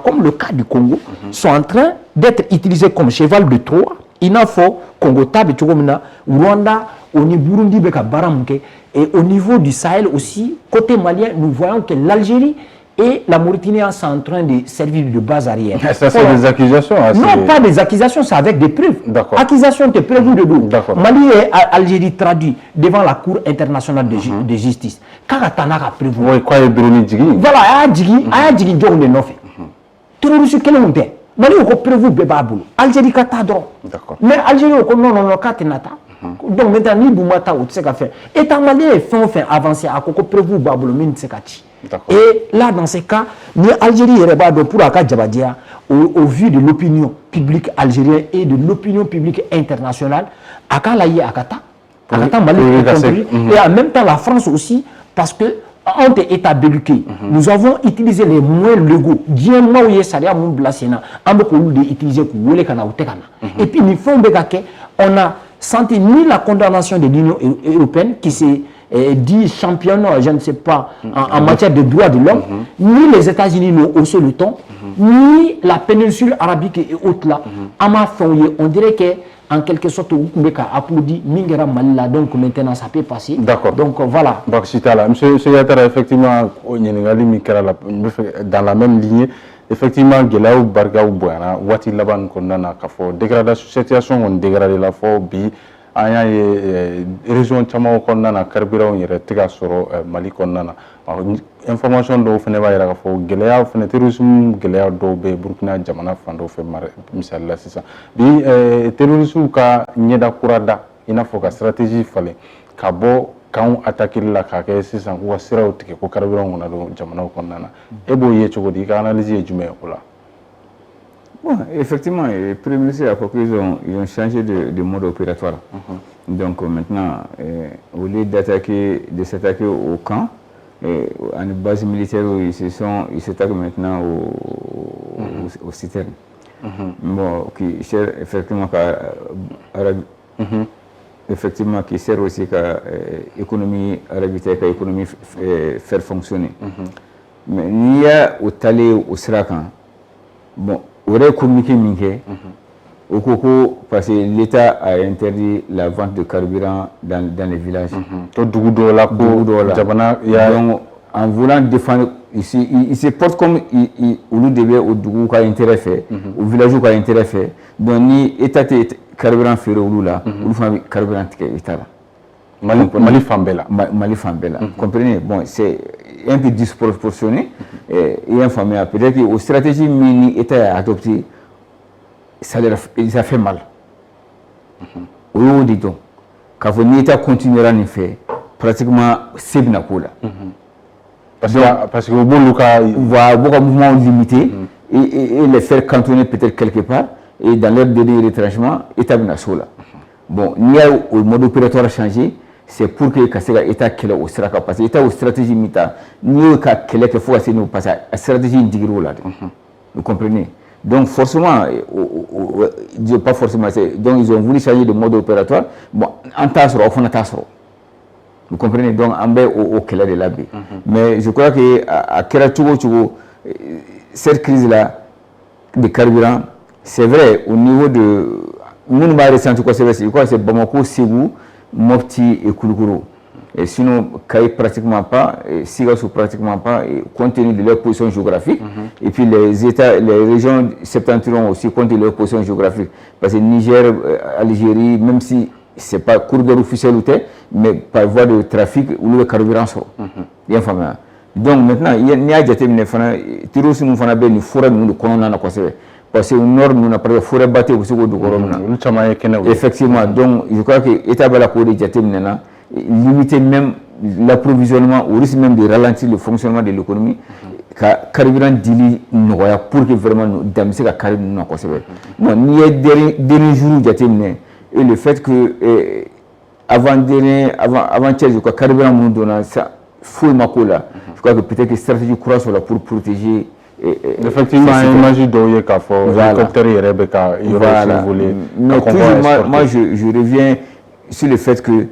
comme le cas du Congo, sont en train d'être utilisés comme cheval de Troie. Il y a Congo, Rwanda, au niveau Burundi, et au niveau du Sahel aussi, côté malien, nous voyons que l'Algérie et la Mauritanie sont en train de servir de base arrière. Ça, c'est des accusations. Non, pas des accusations, c'est avec des preuves. Accusations de preuves de dos. Mali et Algérie traduit devant la Cour internationale de justice. Quand on a prévu. Oui, quoi est voilà, il y a un djigi de neuf. Terroriste, quel est le père? Mali a prévu Bébabou. Algérie, Katadro. Mais Algérie, non, Katenata. Donc maintenant, ni Boumata ou Tsekafé. Et en Mali, fait avancer à Koko prévu Babou, Mine Tsekati. Et là, dans ces cas, l'Algérie est pour Akajabadia au vu de l'opinion publique algérienne et de l'opinion publique internationale, Akalaye Akata, Akata Mali et en même temps la France aussi, parce que on est état belliqué. Nous avons utilisé les moyens légaux. Dieu m'a oué salia mon blasena, amboko de utiliser pour wole kana ou tekana. Et puis nous faisons on a senti ni la condamnation de l'Union européenne qui s'est dit championne, je ne sais pas, en matière de droits de l'homme, ni les États-Unis n'ont haussé le ton, ni la péninsule arabique et autres là, on dirait que en quelque sorte, on a applaudi Mingera Malila, donc maintenant ça peut passer. D'accord. Donc voilà. Monsieur Yattara, effectivement, dans la même lignée, effectivement gɛlɛyaw barikaw bonyana waati laban kɔnɔna na k'a fɔ dégradation situation kɔni dégradé la fɔ bi an y'a ye région caman kɔnɔna na carburant yɛrɛ tɛ ka sɔrɔ Mali kɔnɔna na information dɔw fɛnɛ b'a yira k'a fɔ gɛlɛya fɛnɛ terrorisme gɛlɛya dɔw bɛ Burkina jamana fan dɔw fɛ misali la sisan bi terroristes ka ɲɛda kura da i n'a fɔ ka stratégie falen ka bɔ kanw attaquer la k'a kɛ sisan k'u ka siraw tigɛ ko carburant kana don jamanaw kɔnɔna na e b'o ye cogo di i ka analyse ye jumɛn ye o la? Bon, effectivement, le Premier ministre a fait qu'ils ont changé de mode opératoire. Donc maintenant, au lieu de s'attaquer au camp, en base militaire, ils s'attaquent maintenant aux citernes. Bon, qui sert effectivement qui sert aussi qu'à l'économie ravitaire, qu'à l'économie faire fonctionner. Mais il y a au Talé, au Srakan, bon, on aurait communiqué au Coco parce que l'État a interdit la vente de carburant dans les villages. Donc, en voulant défendre, il se porte comme il devait au Dougou qui a intérêt fait, au village qui a intérêt fait. Donc, ni État carburant fait au là, ou le carburant qui est État là. Mali Fambela. Mali Fambela. Comprenez? Bon, c'est un peu disproportionné et infamé. Peut-être que aux stratégies mini État a adopté, ça a fait mal. Au dit donc, quand l'État continuera à le faire, pratiquement c'est bien pour là. Parce que au bon cas, il va avoir un mouvement limité et les faire cantonner peut-être quelque part et dans leur délai de retranchement, l'État bien là. Bon, il y a au mode opératoire a changé. C'est pour que l'État qui est au Sraka, parce que l'État au stratégie mita, nous qui est faut assez nous passer à stratégie intégrée là. Vous comprenez? Donc forcément, pas forcément, donc ils ont voulu changer de mode opératoire. Bon, en tasse, au fond de tasse. Vous comprenez? Donc en bas au Kela de l'Abbé. Mais je crois que à Keratogo, cette crise là de carburant, c'est vrai au niveau de nous va ressentir quoi c'est Bamako, Ségou, Mopti et Kouloukourou. Et sinon, Kaï pratiquement pas, Sigassou pratiquement pas, compte tenu de leur position géographique. Et puis les États, les régions septentrionales aussi, compte tenu de leur position géographique. Parce que Niger, Algérie, même si ce n'est pas corridor officiel ou tel, mais par voie de trafic, où le carburant sort. Donc maintenant, il y a des terroristes nous font des forêts, nous connaissons quoi c'est. Parce qu'au nord, nous n'avons pas de forêt battue aussi au Corona. Effectivement, donc je crois que l'État va la cour de Djatemnena limiter même l'approvisionnement, au risque même de ralentir le fonctionnement de l'économie, carburant dili noya pour que vraiment nous damser la carburant quoi c'est. Bon, il y a des jours Djatemnena et le fait que avant-hier, je crois carburant nous donne ça full macola. Je crois que peut-être que stratégie croissante là pour protéger. Effectivement, imagine d'où k'a fait hélicoptère et Rebecca. Mais toujours, moi, je reviens sur le fait que,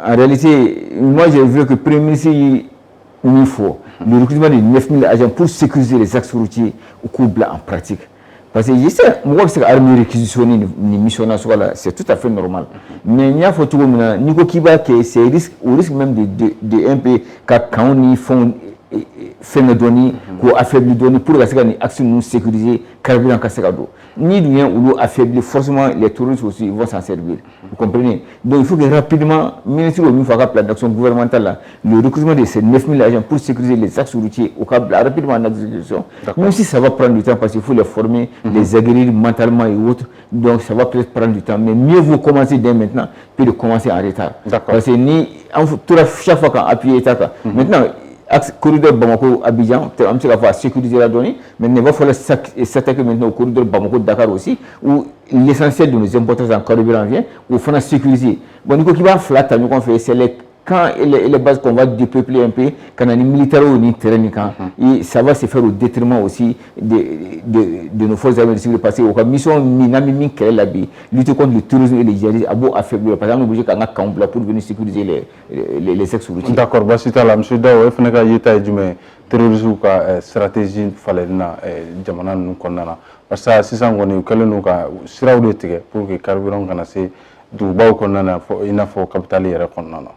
en réalité, moi, je veux que le Premier ministre il faut le recrutement de 9000 agents pour sécuriser les axes routiers au couple en pratique. Parce que je sais, moi, c'est l'armée réquisitionnée, une mission nationale, c'est tout à fait normal. Mais il y a faut tout le monde, Nico Kiba, c'est au risque même de un peu, quand on y font. Fait nos données, qu'on affaiblit les données pour que les actions nous sécuriser, carburant Kassekado. Ni rien ou affaiblir, forcément les touristes aussi vont s'en servir. Vous comprenez? Donc il faut que rapidement, le ministre de l'Union plan d'action gouvernementale, le recrutement de ces 9000 agents pour sécuriser les axes routiers au câble rapidement en exécution. Même si ça va prendre du temps parce qu'il faut les former, les aguerrir mentalement et autres. Donc ça va peut-être prendre du temps. Mais mieux vaut commencer dès maintenant que de commencer en retard. Parce que chaque fois qu'on appuie l'État, maintenant, corridor Bamako-Abidjan, on va sécuriser la donnée, mais il va falloir s'attaquer maintenant au corridor Bamako-Dakar aussi, où l'essentiel de nos importances en carburant vient, où il faut sécuriser. Bon, nous, qui va flat, nous, on fait, c'est quand les bases qu'on va dépeupler un peu, quand on est militaire ou terrain, et ça va se faire au détriment aussi de nos forces armées de sécurité. Parce que la mission Minami qui est là, lutter contre le terrorisme et les djihadistes, à beau affaiblir. Par exemple, nous obligés qu'un camp pour venir sécuriser les ex-routiers. D'accord, Bassita, M. Dao, il faut que tu aies terrorisme ou stratégie falena jamana nous connana. Parce que si ça on est que nous sera pour que carburant kana se du baw connana il n'a faut capitaliser connana.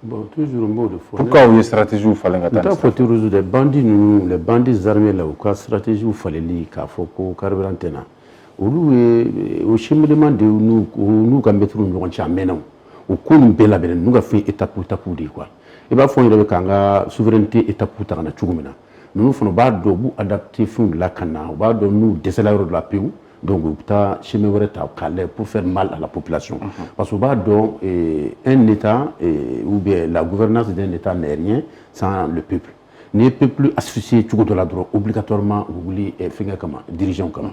Bon, toujours un mot de foi. Pourquoi il y a stratégie où fallait que tu as résoudre des bandits, les bandits armés là, ou stratégie où fallait lire, qu'il faut qu'on carburant tenant. Au cheminement de nous, quand mettre nous en championnat, au coup de belle abel, nous avons fait étape de quoi. Et bien, il faut que la souveraineté étape pour ta chugumina. Nous faisons pas de bout adapté fond la cana, on va de nous décélérer de la paix. Donc, pour faire mal à la population. Parce qu'on va dans un État, ou bien la gouvernance d'un État n'est rien sans le peuple. Le peuple asphyxié tout de la drogue, obligatoirement, vous voulez faire comment, dirigeant comment.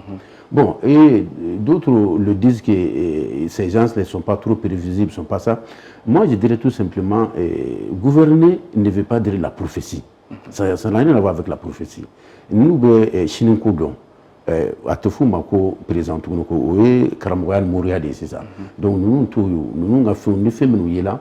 Bon, et d'autres le disent que ces gens ne sont pas trop prévisibles, ne sont pas ça. Moi, je dirais tout simplement, gouverner ne veut pas dire la prophétie. Ça n'a rien à voir avec la prophétie. Nous, Chine Koudon, à te fou mako président ko oui karamoyal mouriade c'est ça donc nous avons fait là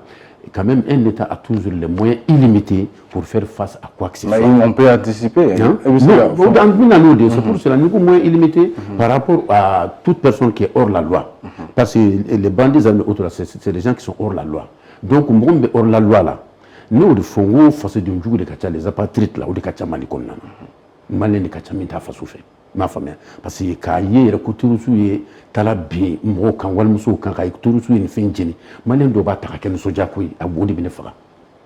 quand même un État a toujours les moyens illimités pour faire face à quoi que ce soit. On peut anticiper. Hein? C'est pour cela nous avons moyens illimités par rapport à toute personne qui est hors la loi. Parce que les bandits c'est des gens qui sont hors la loi. Donc on est hors la loi là. Nous devons face de les apatrides là ou de kacha malikonna. Malin de kacha minta façon fait. Ma famille parce que quand il y a kuturusu tala bi mo kan walmuso kan kay kuturusu ni finjini malen do ba ta ken soja ko abodi bine fara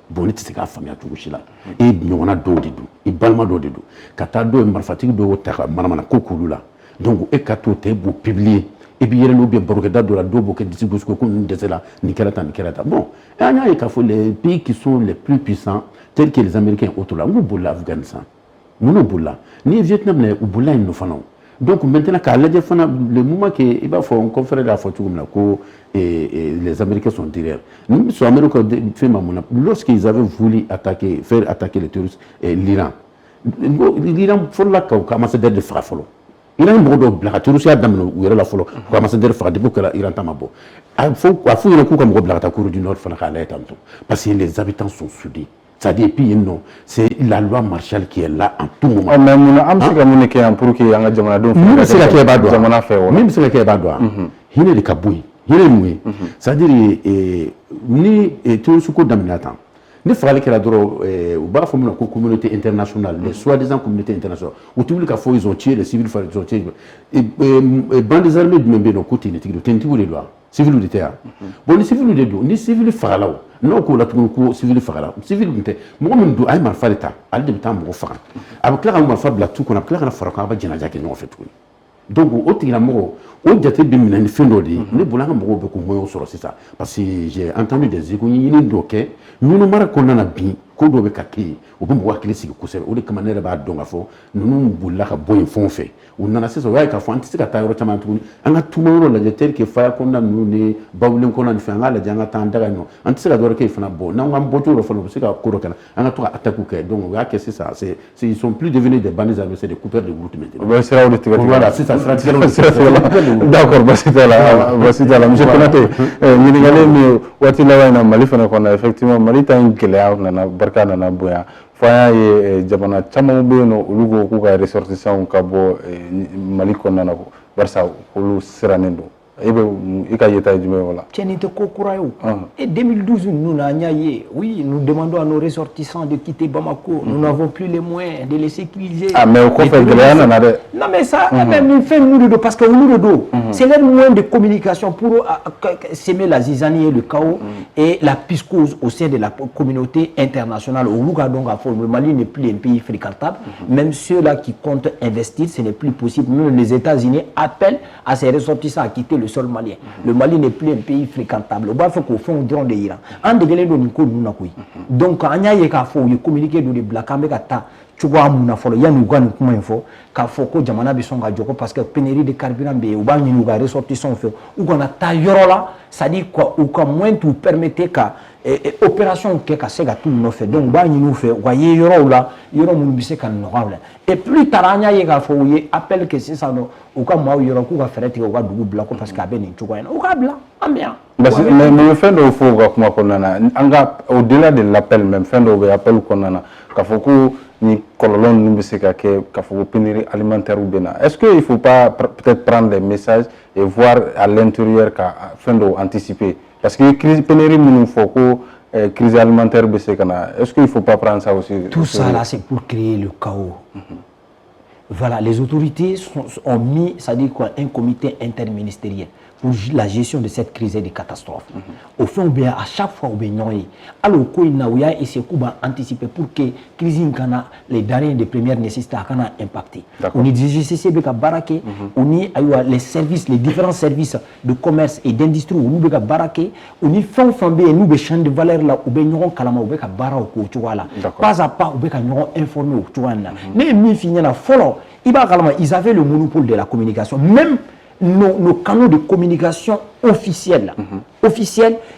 boni ti ka famille turushila e nyona do didu e balma do didu kata do marfatigi do ta manamana kokulula donc e kato te bu publier et puis il y a le borgada de la dobo que dit que comme desela ni kelata bon et anya e ka fo les pays qui sont les plus puissants tels que les Américains autour là on boula Afghanistan nous boula ni Vietnam ne boula nous fanon donc maintenant le moment que il va faire un conférence de la photo comme les Américains sont derrière nous sommes américains fait mamona lorsqu'ils avaient voulu faire attaquer les terroristes l'Iran faut la commencer de faire follow il a un mot de blague terroriste adam où il la follow commencer de faire depuis que l'Iran tamabo faut il coup comme blague ta cour du nord faut la tanto parce que les habitants sont soudés. C'est-à-dire, puis non, c'est la loi Marshall qui est là en tout moment. Même si on a pour qu'il y ait un jamonado, même si la Kéba doit, même si la Kéba doit, il est de Kaboui, il est mouillé. C'est-à-dire, ni tout ce qu'on a temps. Il fallait que la drogue, ou bas la communauté internationale, les soi-disant communauté internationale, où tous les cas ils ont tué les civils, ils ont tué. Et bandes armées de même côté, ils ont les lois. Civil de terre. Bon, les civils de dos, ni civil farao. Non, qu'on a tout le civil farao. Civil de terre. Moi, même do, aïe, mal fait l'état. Al de temps, mon frère. Avec clair, on m'a fait la tout qu'on a clair, on a fait un peu de génération qui nous a fait tout. Donc, au tigre mort, au diaté de mina ni fendoli, ne boulanga mort beaucoup moins sur ça. Parce que j'ai entendu des échos, il y a une nous ne marquons pas bien, qu'on doit kaki, ou bien voir qu'il s'y couche, ou de commander à donc à fond, nous boulanga boy font fait. On a assez souvent qu'à fond, c'est qu'à taille rotamant tout, on a tout le monde la tel que faire qu'on a nous ne baoulin qu'on a fait un la dianga tendra non. Antis la doré fait un bon, non un bon tour au fond, c'est qu'à Korokana, on a tout attaqué, donc on a c'est ça, ils sont plus devenus des bandits armés, c'est des coupeurs de groupe maintenant. Voilà, c'est ça. D'accord, basitala monsieur Konaté ñinigale mi wati lawa na mali fana kona effectivement mali tan gele na barka na boya faya ye jamana chama be no ulugo ku ka ressortissant ka bo mali kona na barsa hulu siranendo ebe ika yeta jume wala tienite ko kurayo et 2012 nous na nyaye oui nous demandons à nos ressortissants de quitter Bamako nous n'avons plus les moyens de les sécuriser mais au fait non mais ça même une fin nous de parce que nous de dos c'est leur moyen de communication pour semer la zizanie et le chaos et la piscose au sein de la communauté internationale au Louga donc à le Mali n'est plus un pays fréquentable même ceux-là qui comptent investir ce n'est plus possible même les États-Unis appellent à ces ressortissants à quitter le sol malien. Le Mali n'est plus un pays fréquentable. On va faire qu'au fond drone de l'Iran. En dégueulé de Nico nous donc quand il y a faut communiquer de black américains tu vois mon affaire il y a nous gagne comment il faut qu'à faut que jamana bisonga joko parce que pénurie de carburant be ou ba nous va ressortissant fait ou qu'on a ta yorola ça dit quoi ou comme moins tout permettait qu'à opération que ka sega tout nous fait donc ba nous fait voyez yorola yoro mun bise kan no et plus taranya yega faut y appelle que c'est ça no ou comme moi yoro ku va faire tigo ga dugu blako parce que abeni tu vois ou ga bla ambien mais fin de faut comment konana anga au-delà de l'appel même fin de appel konana ka faut que ni colon nous bise ka faut pénurie alimentaire ou bien est-ce que il faut pas peut-être prendre des messages et voir à l'intérieur qu'à fin d'anticiper parce que crise pénurie nous faut que crise alimentaire, est-ce qu'il ne faut pas prendre ça aussi? Tout ça là, c'est pour créer le chaos. Voilà, les autorités ont mis, c'est-à-dire quoi, un comité interministériel pour la gestion de cette crise et des catastrophes. Au fond, bien, à chaque fois, alors qu'on a essayé d'anticiper pour que la crise, les denrées de première nécessité, impacté. On est DGCC, on est les services, les différents services de commerce et d'industrie, on est baraqué, on est fait nous des chaînes de valeur là, on est kalama, on est pas à pas, on est informé, mais ils avaient le monopole de la communication, même nos canaux de communication officiels,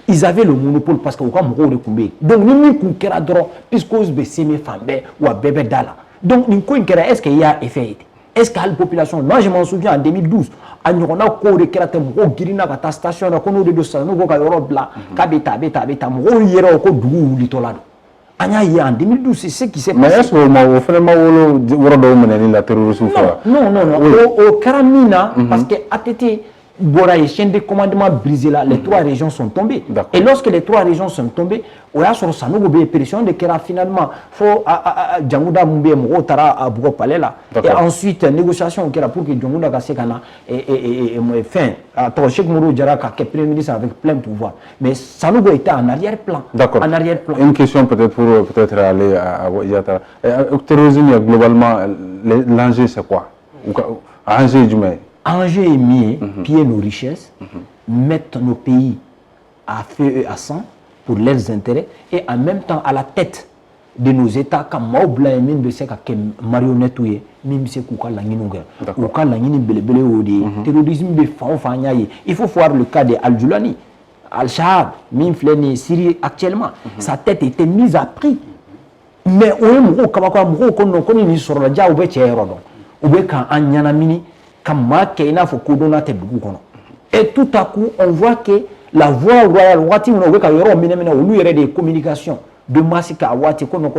ils avaient le monopole parce que donc nous puisque donc est-ce qu'il y a effet? Est-ce que la population, moi je m'en souviens en 2012, on a cours de kérate mo girina ka station na kono de dosa no ka Europe là ka beta mo yera ko dugu litolado. Anya y en 2012 c'est ce qui s'est passé. Mais est-ce que vous faites la terrorisme? Non, au Karamina, parce que ATT, Bora et chaîne de commandement brisé là, les trois régions sont tombées. Et lorsque les trois régions sont tombées, on a sur Sanogo pression de Kera finalement, faut Djangouda Mumbe Motara à Bourg Palais là. Et ensuite, négociation qui a pour que Djangouda Gassekana et fin, à Cheikh Mourou Djaraka, qui est Premier ministre avec plein de pouvoir. Mais Sanogo était en arrière-plan. D'accord. En arrière-plan. Une question peut-être pour aller à Yatara. Le terrorisme, globalement, l'enjeu c'est quoi? L'enjeu du mai. Enjeu est mis, piller nos richesses, mettre nos pays à feu et à sang pour leurs intérêts et en même temps à la tête de nos États comme Maobla et Mine Besseka qui marionnette ou même si Kouka Langinouga ou Kouka Langini Belebele ou des terrorisme de Fanfanyaye. Il faut voir le cas de Al-Julani, Al-Shahab, Mine Fleni, Syrie actuellement. Sa tête était mise à prix. Mais on est mou, Kabaka mou, qu'on connaît sur la dia ou Béthéron, ou Béka Anyanamini. Et tout à coup, on voit que la voie royale, des communications de Massika,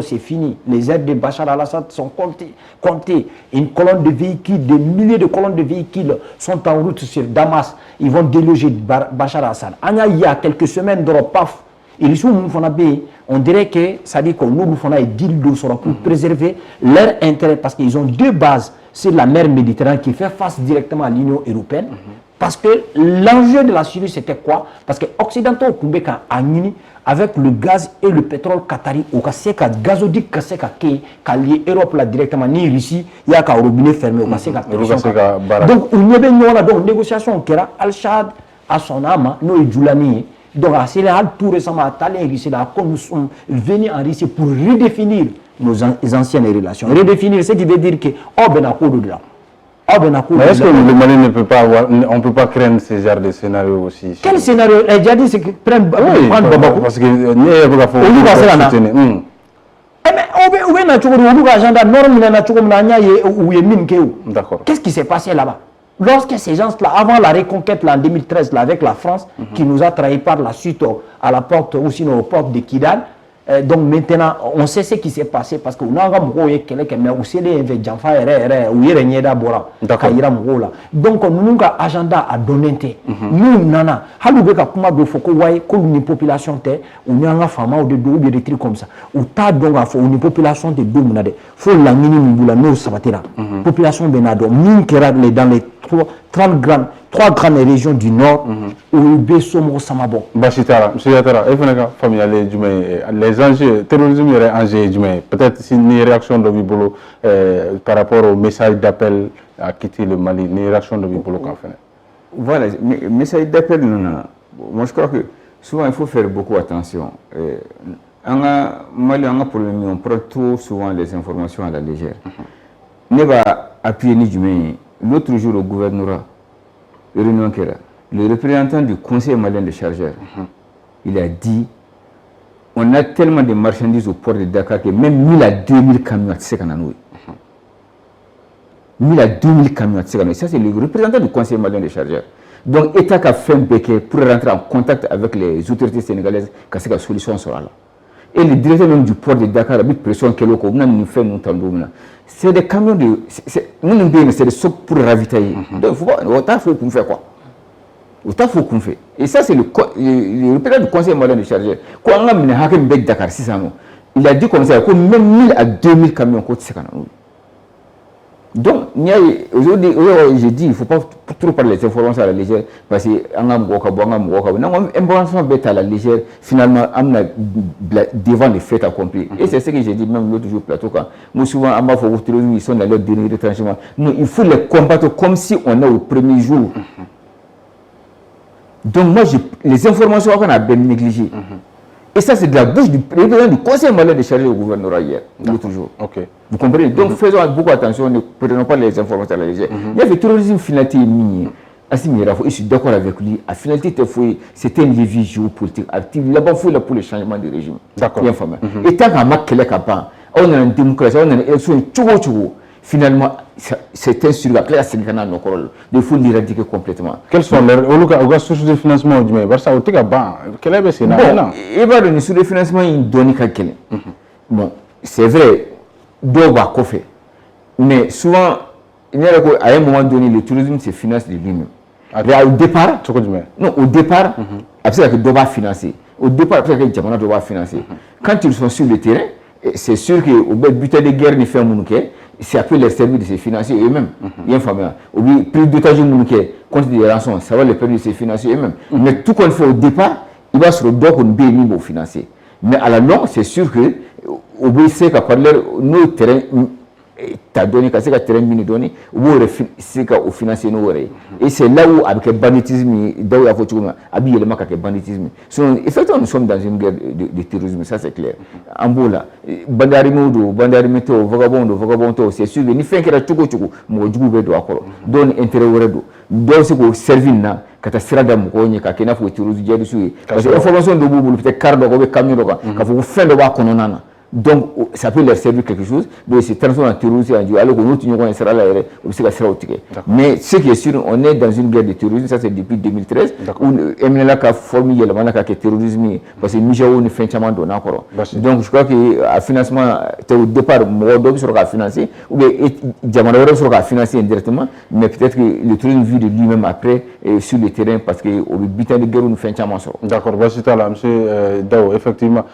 c'est fini. Les aides de Bachar al-Assad sont comptées. Une colonne de véhicules, des milliers de colonnes de véhicules sont en route sur Damas. Ils vont déloger Bachar al-Assad. Il y a quelques semaines, paf, on dirait que ça dit qu'on nous font un deal pour préserver leur intérêt parce qu'ils ont deux bases sur la mer Méditerranée qui fait face directement à l'Union européenne. Parce que l'enjeu de la Syrie c'était quoi? Parce que Occidentaux avec le gaz et le pétrole qatari au Kaseka gazoduc Kaseka qui lié Europe là directement ni Russie il y a qu'un robinet fermé au Kaseka. Donc on y a donc négociation qui era Al-Shahad à son âme nous Djoulani. Donc, c'est tout récemment, nous sommes venus en Russie pour redéfinir nos anciennes relations. Redéfinir, ce qui veut dire que, mais est-ce que le Mali ne peut pas avoir, on ne peut pas craindre ce genre de scénario aussi? Quel scénario? Il a dit c'est que prendre Babako. Parce que d'accord. Qu'est-ce qui s'est passé là-bas? Lorsque ces gens-là, avant la reconquête là, en 2013 là, avec la France, qui nous a trahis par la suite à la porte, ou sinon aux portes de Kidal, donc maintenant, on sait ce qui s'est passé parce que nous avons donc nous avons agenda à donner. Nous, nana, halubeka kuma do foko waye ko une population te, ou avons fama ou de do des trucs comme ça. Ou ta donc a une population de do munade. Faut la minimum bula no sabatera. Population benado min kera dans les 3 grandes régions du nord où Bessomo Samabo. Bachitara, M. Yatara, les enjeux, terrorisme il y a enjeux, peut-être si une réaction de Bibolo par rapport au message d'appel à quitter le Mali, une réaction de Bibolo qu'en fait. Voilà, message d'appel, moi je crois que souvent il faut faire beaucoup attention. En Mali, on prend trop souvent les informations à la légère. Ne va appuyer ni du l'autre jour au gouvernorat, le représentant du conseil malien des chargeurs, il a dit on a tellement de marchandises au port de Dakar que même 1000 à 2000 camions, c'est qu'on a noué. 1000 à 2000 camions, c'est qu'on a noué. Ça, c'est le représentant du conseil malien des chargeurs. Donc, l'État a fait un péquet pour rentrer en contact avec les autorités sénégalaises, car c'est la solution sera là. Et le directeur même du port de Dakar a mis pression que l'on nous fait nous tendons. C'est des camions de. C'est des socs pour ravitailler. Donc, il faut faire quoi? Autant faut qu'on fait. Et ça, c'est le représentant du conseil malien de chargeur. Quand on a mené Hakem Bek Dakar, il a dit comme ça, que même 1000 à 2000 camions côté Sekana. Donc, aujourd'hui, j'ai dit, il ne faut pas trop parler des informations à la légère, parce qu'on a information bête à la légère, finalement, on a devant les faits accomplis. Et c'est ce que j'ai dit même l'autre jour plateau, quand moi souvent, on m'a fait ils sont dans leur dernier retranchement. Non, il faut les combattre comme si on est au premier jour. Donc, moi, les informations qu'on a bien négligées. Et ça, c'est de la bouche du président du conseil malien de charger au gouvernorat hier, l'autre jour. Okay. Vous comprenez? Donc, faisons beaucoup attention, ne prenons pas les informations à la légère. Il y avait terrorisme finalité minier. Je suis d'accord avec lui. La finalité, c'était un levier géopolitique actif. Là-bas, il faut pour le changement de régime. D'accord. Et tant qu'on a on a une démocratie, on a une élection, finalement, c'est un sur la classe, il faut l'éradiquer complètement. Quelles sont les sources de financement du Parce que quel est le il va donner sur le financement, il donne quelqu'un. Bon, c'est vrai, deux va faire. Mais souvent, à un moment donné, le tourisme se finance de lui-même. Au départ, non, au départ, après que doit financer. Au départ, après que Djamana doit financer. Quand ils sont sur le terrain, c'est sûr que au butin de guerre, ne fait un c'est après les services de se financer eux-mêmes. Il y a un fameux. Plus d'otages contre des rançons, ça va les permettre de se financer eux-mêmes. Mais tout qu'on fait au départ, il va se redonner qu'on bénit pour financer. Mais à la longue, c'est sûr que au bout de qu'à parler nos terrains t'as donné qu'à ce terrain mini donné, au bout c'est qu'à financer nos oreilles. Et c'est là où avec le banditisme, d'ailleurs il y a faut habiller le marque avec le banditisme. Effectivement, nous sommes dans une guerre de terrorisme, ça c'est clair. En Bola, bandarimento, vagabond, c'est sûr que ni fait que la chuko, moi du goût de accord. Donne intérêt au redo. Donc c'est pour servir là. Quand tu seras dans le coin, quand tu as fait terrorisme, parce que l'information de vous, peut-être cardo, camion, quand vous faites le bas qu'on en a. Donc, ça peut leur servir quelque chose, mais c'est transformé en terrorisme, alors que nous, sera là, mais ce qui est sûr, on est dans une guerre de terrorisme, ça c'est depuis 2013, où MNLA a formé le terrorisme, parce que Mijao ne fait jamais donner encore. Donc, je crois que le financement, au départ, Morodom sera financé, ou bien Djamanawara sera financé indirectement, mais peut-être que le terrorisme vit de lui-même après sur le terrain, parce qu'au butin de guerre, on ne fait jamais. D'accord, voici là, M. Dao, effectivement,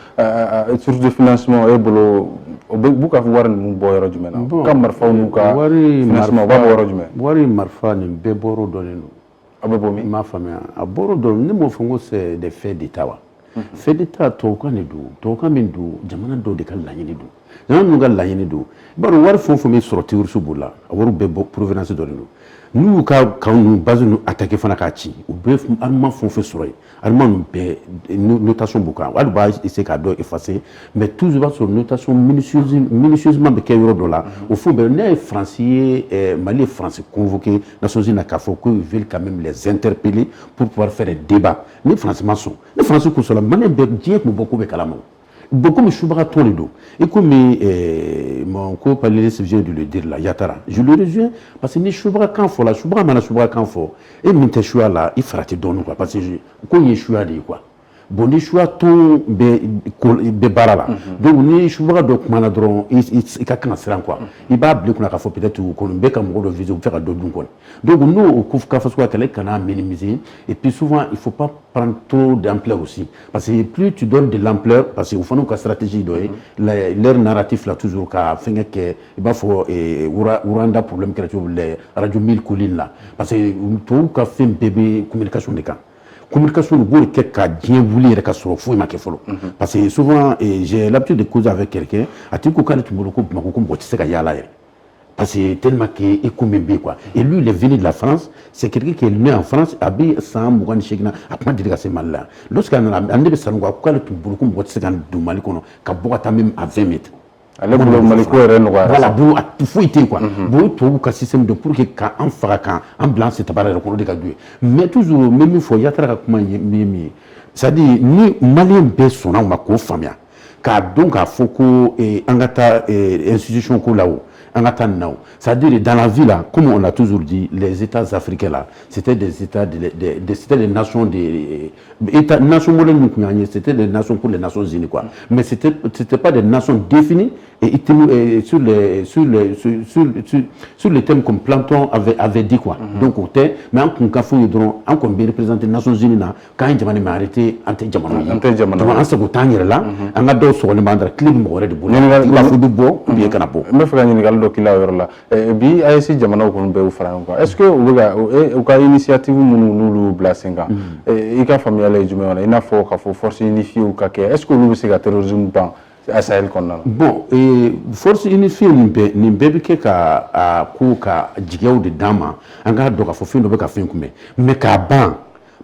source de financement. Buka wari mun bɔ yɔrɔ jumɛn na ka marifaw n'u ka financement u b'a bɔ yɔrɔ jumɛn wari marifa nin bɛɛ bɔr'o dɔnnen don a bɛ bɔ min i m'a faamuya a bɔr'o dɔn ne m'o fɔ ko c'est des faits d'état wa faits d'état tubabukan de don tubabukan min don jamana dɔw de ka laɲini don jamana minnu ka laɲini don i b'a dɔn wari fɛn o fɛn bɛ sɔrɔ terroriste bolo la a wariw bɛɛ bɔ provenance dɔ de don n'u ka kan ninnu base ninnu attaqué fana k'a ci u bɛ armement fɛn o fɛn sɔrɔ yen armement ninnu bɛɛ notation b'u kan hali b'a essayer k'a dɔ effacer mais toujours i b'a sɔrɔ notation minutieusement bɛ kɛ yɔrɔ dɔ la o fɛn bɛɛ ne ye France ye Mali ye France convoqué Nations Unies na k'a fɔ qu'ils veulent quand même les interpeller pour pouvoir faire des débats ni France ma sɔn ni France kun sɔnna Malien bɛɛ diɲɛ kun bɔ ko bɛ kalama beaucoup de choses à tourner d'eau. Et comme mon co-panéliste vient de le dire là, Yatara, je le rejoins parce que les choses quand faut la chose mana chose quand faut et minte choix là, il fera te donner quoi parce que quand il choix de quoi. Bon les choix ton be barala. Donc les choix donc mana dron il ka kan sera quoi. Il va blé qu'on a faut peut-être qu'on be comme le visio faire d'autres quoi. Donc nous au coup ka faut quoi qu'elle kana minimiser et puis souvent il faut pas prendre trop d'ampleur aussi parce que plus tu donnes de l'ampleur parce qu'il faut nous ka stratégie doy leur narratif là toujours ka faire que il va faut uranda problème que les radio 1000 collines là parce que tout ka fait bébé communication de cas communication pour que ka bien vouloir ka soro fo ma ke folo parce que souvent j'ai l'habitude de causer avec quelqu'un a ti ko kan tu mo ko ko mo ti se ka yala parce que tellement que est comme bien quoi et lui il est venu de la France c'est quelqu'un qui est né en France abi sans mugani shekina a pas dire que c'est mal là lorsqu'on a ande be salon ko kan tu mo ko mo ti se kan du mali kono ka bokata même à 20 mètres ale bolo maliko yɛrɛ nɔgɔyara voilà bon a foyi tɛ quoi bon tubabu ka système de pour que ka an faga kan an bila an sen tabara yɛrɛ kɔnɔ de ka d'u ye mais toujours n bɛ min fɔ Yatara ka kuma ye min ye c'est à dire ni maliyɛn bɛɛ sɔnna u ma k'o faamuya k'a dɔn k'a fɔ ko an ka taa institution ko la o an ka taa nin na o c'est à dire dans la vie là comme on l'a toujours dit les États africains là c'était des États c'était des nations États nations modèles nous c'était des nations pour les Nations Unies quoi mais c'était pas des nations définies Et sur les thèmes comme Platon avait dit quoi. Donc, mais en tout cas, il y a un représenté les Nations Unies, quand il a arrêté anti-Jamano. Anti-Jamano, là, on a deux sur le mandat, clé de mort de boulot. Il a fait du beau, ou bien canapé. Mais faut gagner le qu'il a là. Et puis, à essayer Jamano qu'on peut faire encore. Est-ce que vous avez une initiative nous blasenga? Et il y a famille les Jumé, il y a force unifiée ou quelque. Est-ce que vous avez terrorisme dans bon, force unifiée ni bébé qui a kuka jigéo de dama, on a donc à faire une autre fin comme mais qu'à ban,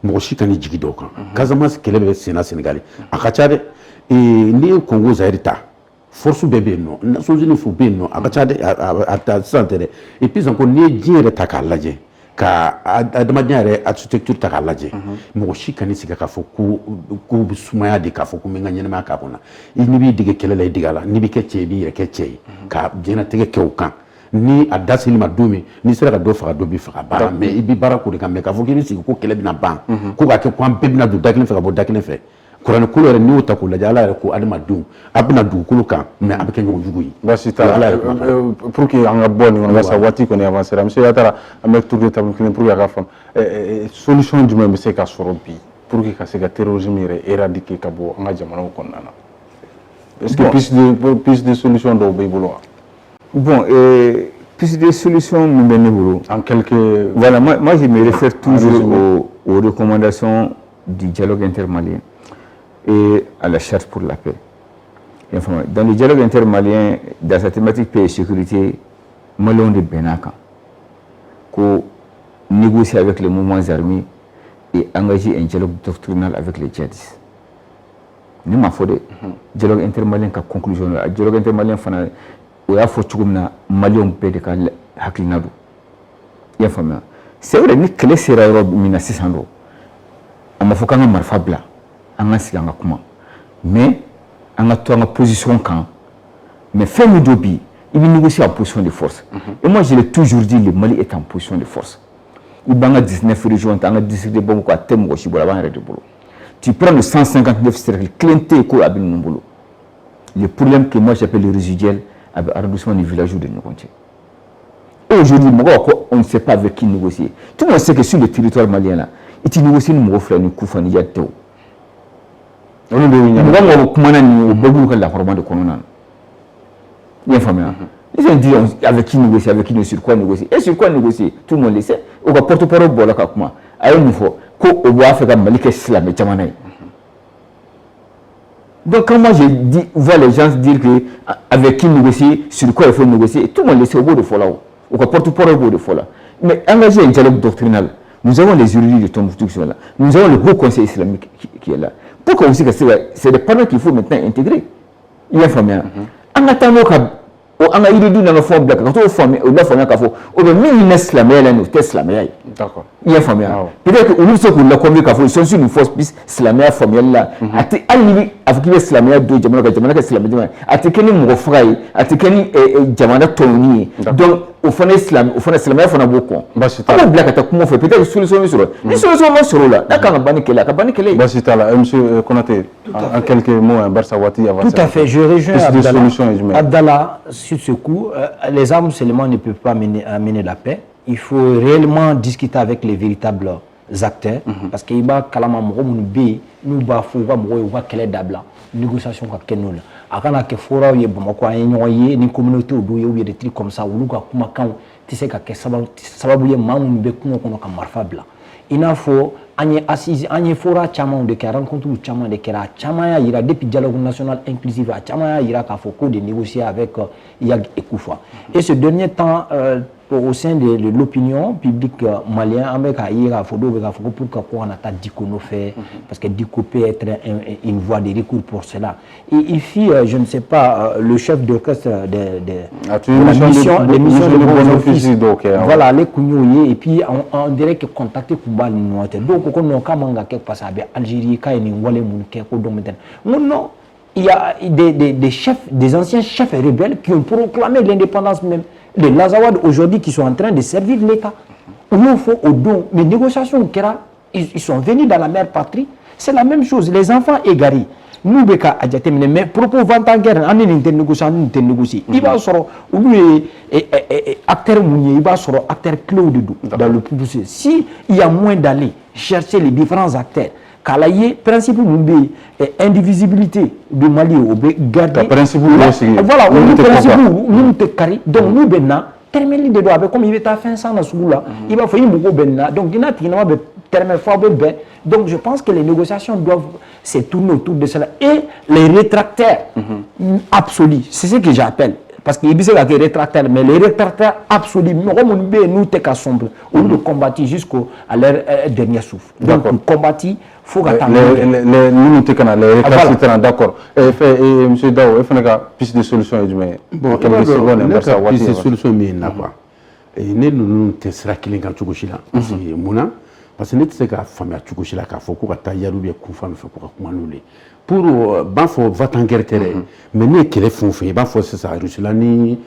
moi aussi quand il jigi donc, Casamance qu'elle est sénat sénégalais, à Kachade et ni au Congo Zaïrita, force bébé non, Nations Unies faut bien non, à Kachade à ta santé et puis encore ni dire ta calage. Ka adamadiya architecture ta kalaje mo shi kan siga ka fo ko sumaya de ka fo ko menga nyema ka bona ni bi dige kelela digala ni bi kecce bi re kecce ka jena tege kewkan ni adasili ma dumi ni sera ka do fa do bi fa ba mais ibi bara ko de ka me ka fo ki ni siga ko kele bi na ban ko ka ke ko am bebina do dakine fa ka bo dakine fe kurana kulo re ni uta ko la jala re ko adama du abina du kulu kan mais abike nyu jugu yi basita pour que anga boni on sa wati ko ni avancer monsieur yatara avec tour de table pour ya ka fam solution du même c'est ka sorobi pour que ka se ka terrorisme éradiquer ka bo anga jamana ko nana est-ce que plus de solutions do be bolo bon plus de solutions nous ben en quelques voilà moi je me réfère toujours aux recommandations du dialogue intermalien et à la charte pour la paix. Dans le dialogue intermalien, dans sa thématique paix et sécurité, Malon de Benaka, qu'on négocie avec les mouvements armés et engager un dialogue doctrinal avec les djihadistes. Nous m'avons fait dialogue intermalien qui conclusion. Le dialogue intermalien, il y a fait Malion paix de Haklinado. C'est vrai que les sera mina 600 euros. On m'a fait quand même marfabla. Mais on a une position quand mais fait le dobi il négocie en position de force et moi je l'ai toujours dit le Mali est en position de force il y a 19 régions il y a 18 de bon quoi thème aussi tu prends le 159 cercles clinté ko abin nombolo le problème que moi j'appelle le résiduel avec arrondissement du village de Nyokonté aujourd'hui on ne sait pas avec qui négocier tout le monde sait que sur le territoire malien là il négocie une frère ni Koufani Yato on est venu comment ni beaucoup que la forme de colonel. Bien fameux. Ils ont dit avec qui négocier, avec qui sur quoi négocier. Et sur quoi négocier tout le monde le sait. Au porte-parole bola kakuma. Ayo mufo ko au bois fait comme Malik Islam et Tchamanay. Donc quand moi je dis vois les gens dire que avec qui négocier, sur quoi il faut négocier, tout le monde le sait au bout de fola. Au porte-parole au bout de fola. Mais engager un dialogue doctrinal. Nous avons les juridis de Tombouctou qui sont là. Nous avons le Haut Conseil islamique qui est là. Pourquoi aussi que c'est des panneaux qu'il faut maintenant intégrer. Il y a famille. En attendant on a eu dans le fond black quand on forme la famille qu'il faut au minimum islamien là nous test islamien. D'accord. Il y a famille. Peut-être que nous sommes la conviction qu'il faut sont sur une force plus islamien famille là. À lui avec l'islamien de jamana islamien. À te kenni mo fray, à te kenni jamana toni. Donc au fond islamien faut na beaucoup. On black attaque comment faire peut-être solution sur. Une solution sur là. D'accord, bani kela. Basita là monsieur Konaté en quelques mots Barça Wati avance. Tout à fait, je rejoins Abdallah sur ce coup. Les armes seulement ne peuvent pas amener la paix. Il faut réellement discuter avec les véritables acteurs parce qu'il y a kalama moko mun be nous ba fo ba moko wa kele dabla négociation ka kenno la akana ke fora ye bamako ay nyoye ni communauté do ye ou des trucs comme ça ou ka kuma kan tise ka ke sababu ye mamun be kuno kono ka marfa bla il faut anye assise anye fora chama de ka rencontre chama de kera chama ya ira depuis dialogue national inclusif a chama ya ira ka foko de négocier avec Yag Ekoufa et ce dernier temps au sein de l'opinion publique malienne, avec pour qu'on attaque Dikono fait, parce que Diko peut être une voie de recours pour cela. Et il fit, je ne sais pas, le chef d'orchestre de la mission de bon office. Voilà, les Kounyoye, et puis on dirait que contacter Kouba Nouate. Donc, on a quand quelque chose avec Algérie, quand il y a non, il y a des chefs, des anciens chefs rebelles qui ont proclamé l'indépendance même. Les Lazawad aujourd'hui qui sont en train de servir l'État. Il faut au don. Les négociations, ils sont venus dans la mère patrie. C'est la même chose. Les enfants égarés. n'u bɛ ka a jateminɛ mais propos vente en guerre an ni nin tɛ négocier an ni nin tɛ négocier i b'a sɔrɔ olu ye acteur mun ye i b'a sɔrɔ acteur clés de don dans le processus si il y a moins d'aller chercher les différents acteurs k'a lajɛ principe mun bɛ yen indivisibilité de Mali o bɛ garder principe voilà olu principe minnu tɛ kari donc n'u bɛ na termeli de don a bɛ comme i bɛ taa fɛn san na sugu la i b'a fɔ i mago bɛ nin na donc i n'a tiginama bɛ termel fɔ aw bɛ bɛn donc je pense que les négociations doivent se tourner autour de cela et les rétractaires absolus c'est ce que j'appelle parce qu'il y a des rétractaires mais les rétractaires absolus nous t'es sombre au lieu de combattre jusqu'à leur dernier souffle donc combattre faut attendre nous t'es canal les rétractaires d'accord et monsieur Dao il faut une piste de solution du mais bon quelques secondes piste de solution mais n'a pas et nous te sera qu'il est en Tchoukochila c'est Mouna parce que nous te sais qu'à famille Tchoukochila qu'à faut qu'on taille ou bien qu'on fasse pour qu'on manule pour ban fo va-t-en guerre terre mais ne kele fon fe ban fo c'est ça Russie ni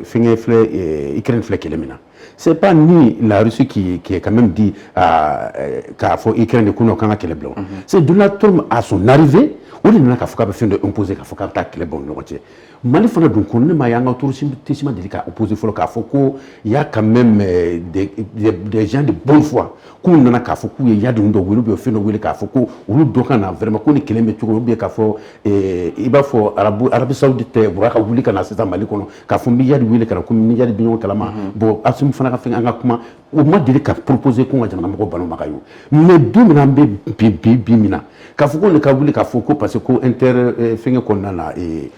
finge flé Ukraine flé kele mina c'est pas ni la Russie qui est quand même dit qu'a faut Ukraine ko no kan kele blanc c'est Donald Trump à son arrivée on n'a qu'à faut qu'à faire de imposer qu'à faut qu'à ta kele bon no Mali fana donc on ne m'a yanga tourisme tissima délicat opposé faut qu'à faut ko il y a quand même des gens de bonne foi qu'on nana qu'à faut qu'il y a de ndo wulu be fait no wulu qu'à faut ko wulu dokana vraiment ko ni kele me tuko be qu'à faut il va faut Arabie Saoudite buraka wuli kana c'est Mali kono qu'à faut milliard wulu kana ko milliard billion kalama bon asum fana ka fenga kuma o ma délicat proposer ko ngajana mako banu makayo mais do mina be bi mina qu'à faut ko ne ka wuli qu'à faut ko parce que inter fenga konana et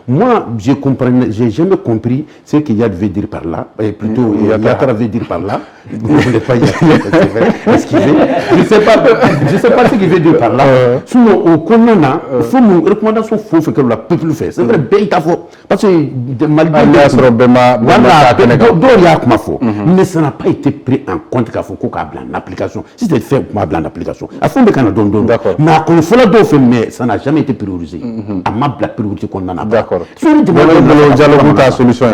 moi, j'ai jamais compris ce qu'il y a veut dire par là, et plutôt Yatara veut dire par là. Vous ne voulez pas y esquiver. Je sais pas ce qu'il veut dire par là. Sinon, au Konana, il faut une recommandation fausse que le peuple fait. C'est vrai, il faut. Parce que malgré mais ça n'a pas été pris en compte qu'il faut qu'on ait une application. Si c'était fait pour une application, à fond de Canada, mais quand il faut la faire, mais ça n'a jamais été priorisé. À ma blague priorité qu'on en a. D'accord. Dialogue ta solution.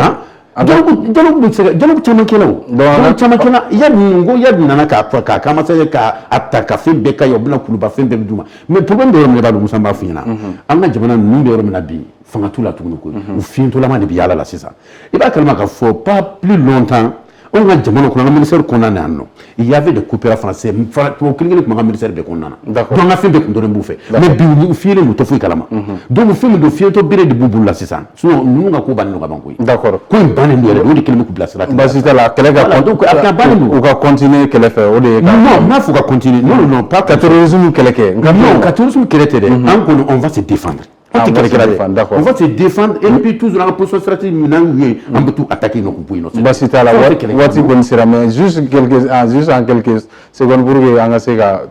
Dialogue caman kɛla o dialogue caman kɛla yadi nana k'a commencé k'a ta ka fɛn bɛɛ ka ye o bɛna kuluba fɛn bɛɛ bɛ d'u ma mais problème bɛ yɔrɔ min na i b'a dɔn Musa n b'a f'i ɲɛna an ka jamana ninnu bɛ yɔrɔ min na bi fanga t'u la tuguni koyi u fiyɛntɔlama de bɛ yaala la sisan i b'a kalama k'a fɔ pas plus longtemps on ka jamana kɔnɔ an ka ministère kɔnɔna na yan nɔ il y avait des coopérants français tubabu kelen tun b'an ka ministère bɛɛ kɔnɔna na donc an ka fɛn bɛɛ tun dɔnnen b'u fɛ mais bi u fiyɛlen don u tɛ foyi kalama donc fɛn min don fiyɛntɔ bere de b'u bolo la sisan sinon ninnu ka ko bannen don ka ban koyi d'accord ko in bannen don yɛrɛ o de kelen bɛ k'u bilasira basi t'a la kɛlɛ ka donc a ka bannen don u ka continuer kɛlɛ fɛ o de ye non n'a fɔ ka continuer non pas ka terrorisme kɛlɛ kɛ non ka terrorisme kɛlɛ tɛ dɛ an kɔni on va se défendre on va se défendre et puis toujours en position stratégique on peut tout attaquer nos coups. Basi t'a la waati kɔni sera mais juste en quelques secondes pour que an ka se ka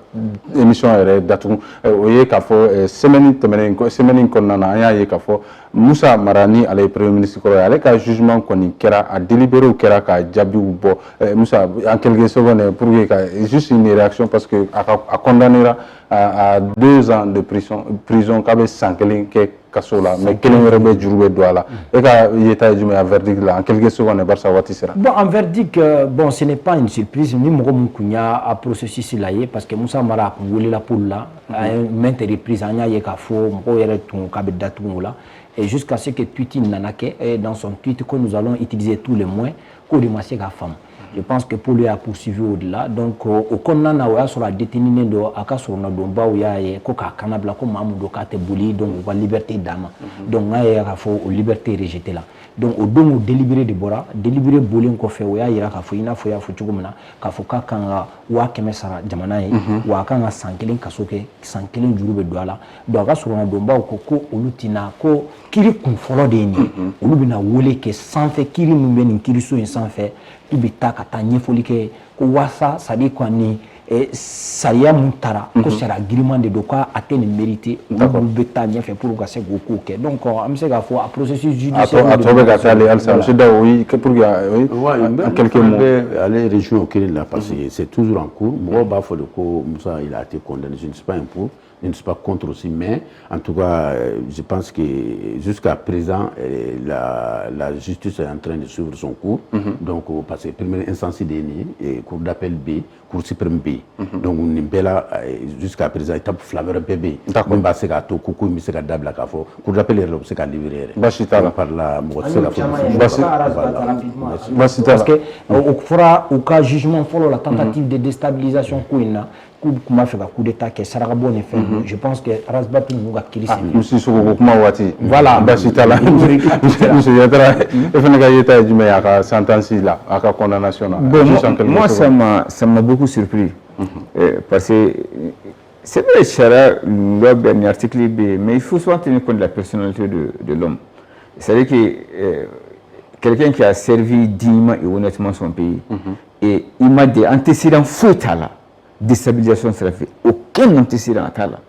émission yɛrɛ datugu o ye k'a fɔ semaine in kɔnɔna na an y'a ye k'a fɔ Musa Mara ni ale ye premier ministre kɔrɔ ye ale ka jugement kɔni kɛra a délibéré kɛra ka jaabiw bɔ Musa en quelques secondes pour que ka juste une réaction parce que a condamnera à 2 ans de prison k'a bɛ san kelen kɛ kaso la mais kelen wɛrɛ bɛ juru bɛ don a la e ka yeta ye jumɛn a verdict la en quelques secondes barisa waati sera bon en verdict bon ce n'est pas une surprise ni mɔgɔ mun kun y'a a processus la ye parce que Musa Mara a kun welela pour la a maintes reprises an y'a ye k'a fɔ mɔgɔw yɛrɛ tun k'a bɛ datugu o la et jusqu'à ce que tweet nana kɛ dans son tweet que nous allons utiliser tous les moyens k'o de ma se ka faamu je pense que pour lui a poursuivi au-delà donc au kɔnɔna na o y'a sɔrɔ a détenue don a ka surunna donbaw y'a ye ko k'a kana bila ko maa min don k'a tɛ boli donc u ka liberté d'a ma donc n'a ye k'a fɔ o liberté rejetée la donc o don o délibéré de bɔra délibéré bolen kɔfɛ o y'a yira k'a fɔ i n'a fɔ y'a fɔ cogo min na k'a fɔ k'a kan ka 500 sara jamana ye wa a kan ka san 1 kaso kɛ san 1 juru bɛ don a la donc a ka surunna donbaw ko olu tɛna ko kiri kun fɔlɔ de ye nin ye olu bɛna wele kɛ sanfɛ kiri min bɛ nin kiriso in sanfɛ i bɛ taa ka taa ɲɛfɔli kɛ ko waasa c'est-à-dire quoi ni sariya mun taara ko sariya giriman de don k'a tɛ nin mérité olu bɛ taa ɲɛfɛ pour ka se k'o ko kɛ donc an bɛ se k'a fɔ a processus judiciaire a tɔ bɛ ka taa ale halisa monsieur Dao pour que en quelques mots aller région kelen la parce que c'est toujours en cours mɔgɔw b'a fɔ de ko Musa il a été condamné je ne suis pas un pour je ne suis pas contre aussi, mais en tout cas, je pense que jusqu'à présent, la justice est en train de suivre son cours. Donc, parce que première instance et Cour d'appel B, Cour suprême B. ye donc nin bɛɛ la jusqu'à présent étape fila wɛrɛ bɛɛ bɛ yen min b'a se k'a to ko in bɛ se ka dabila k'a fɔ cour d'appel yɛrɛ la u bɛ se ka libérer yɛrɛ basi t'a la par la mɔgɔ tɛ se ka fɔ basi t'a la parce que o fɔra u ka jugement fɔlɔ la tentative de déstabilisation ko in na k'u kuma fɛ ka coup d'état kɛ saraka bɔ ni fɛn je pense que Razbatu ninnu ka kiiri sen misi sogo ko kuma waati voilà basi t'a la monsieur Yatara e fana ka yeta ye jumɛn ye a ka sentence la a ka condamnation na bon moi ça m'a beaucoup surpris parce que c'est vrai charia loi ben article B mais il faut souvent tenir compte de la personnalité de l'homme c'est-à-dire que quelqu'un qui a servi dignement et honnêtement son pays et il m'a des antécédents faux là déstabilisation sera fait aucun antécédent à là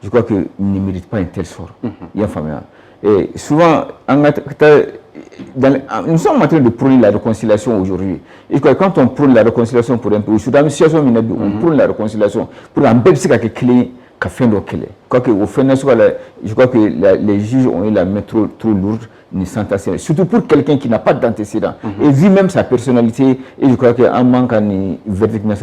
je crois qu'il ne mérite pas un tel sort il y a famille et souvent nous sommes en train de prôner la réconciliation aujourd'hui et quand on prône la réconciliation pour un pays sur la situation on prône la réconciliation pour un bébé qui est clé qu'a fait le clé je crois que les juges ont eu la main trop lourde ni sentencier surtout pour quelqu'un qui n'a pas d'antécédent et vu même sa personnalité et je crois qu'un manque ni verdict mais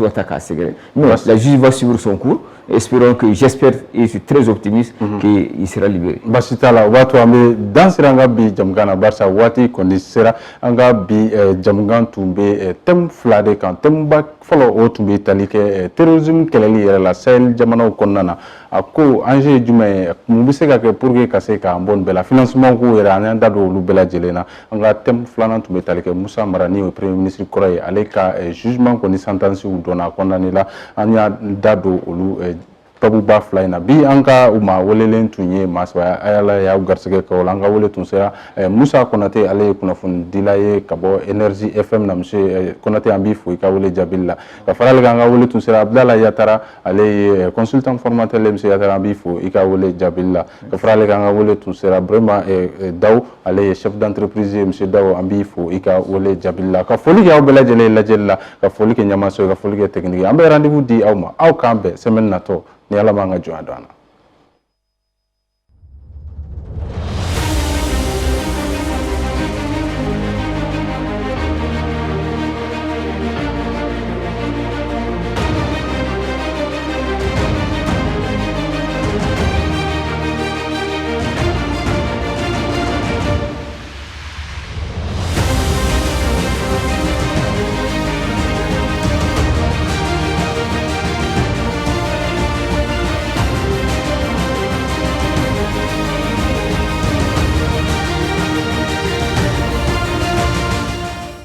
la juge va suivre son cours espérons que j'espère et je suis très optimiste qu'il sera libéré basitala watu ambe dansiranga bi jamgana barsa wati kondi sera anga bi jamgan tumbe tem flade kan temba folo o tumbe talike terrorisme keleli yere la sel jamana konnana ako anje jume mubise ka ke pour que kase ka mbon bela financement ko yere an da do lu bela jelena anga tem flana tumbe talike Musa Marani o premier ministre Koraye ale ka jugement ko ni sentence u dona condamné la anya da do lu Pabu ba flyna bi anka uma wolelen tunye maswa ayala ya garsege ko langa wole tun sera Musa Konate ale kuna fun dilaye kabo Energy FM na monsieur Konate ambi fu ka wole jabilla ka faral ganga wole tun sera Abdallah Yatara ale consultant formateur le monsieur Yatara ambi fu ka wole jabilla ka faral ganga wole tun sera vraiment daw ale chef d'entreprise monsieur daw ambi fu ka wole jabilla ka foli ya bela jele la jella ka foli ke nyama so ka foli ke technique ambe rendez-vous di awma aw kambe semaine nato ni ala manga joandana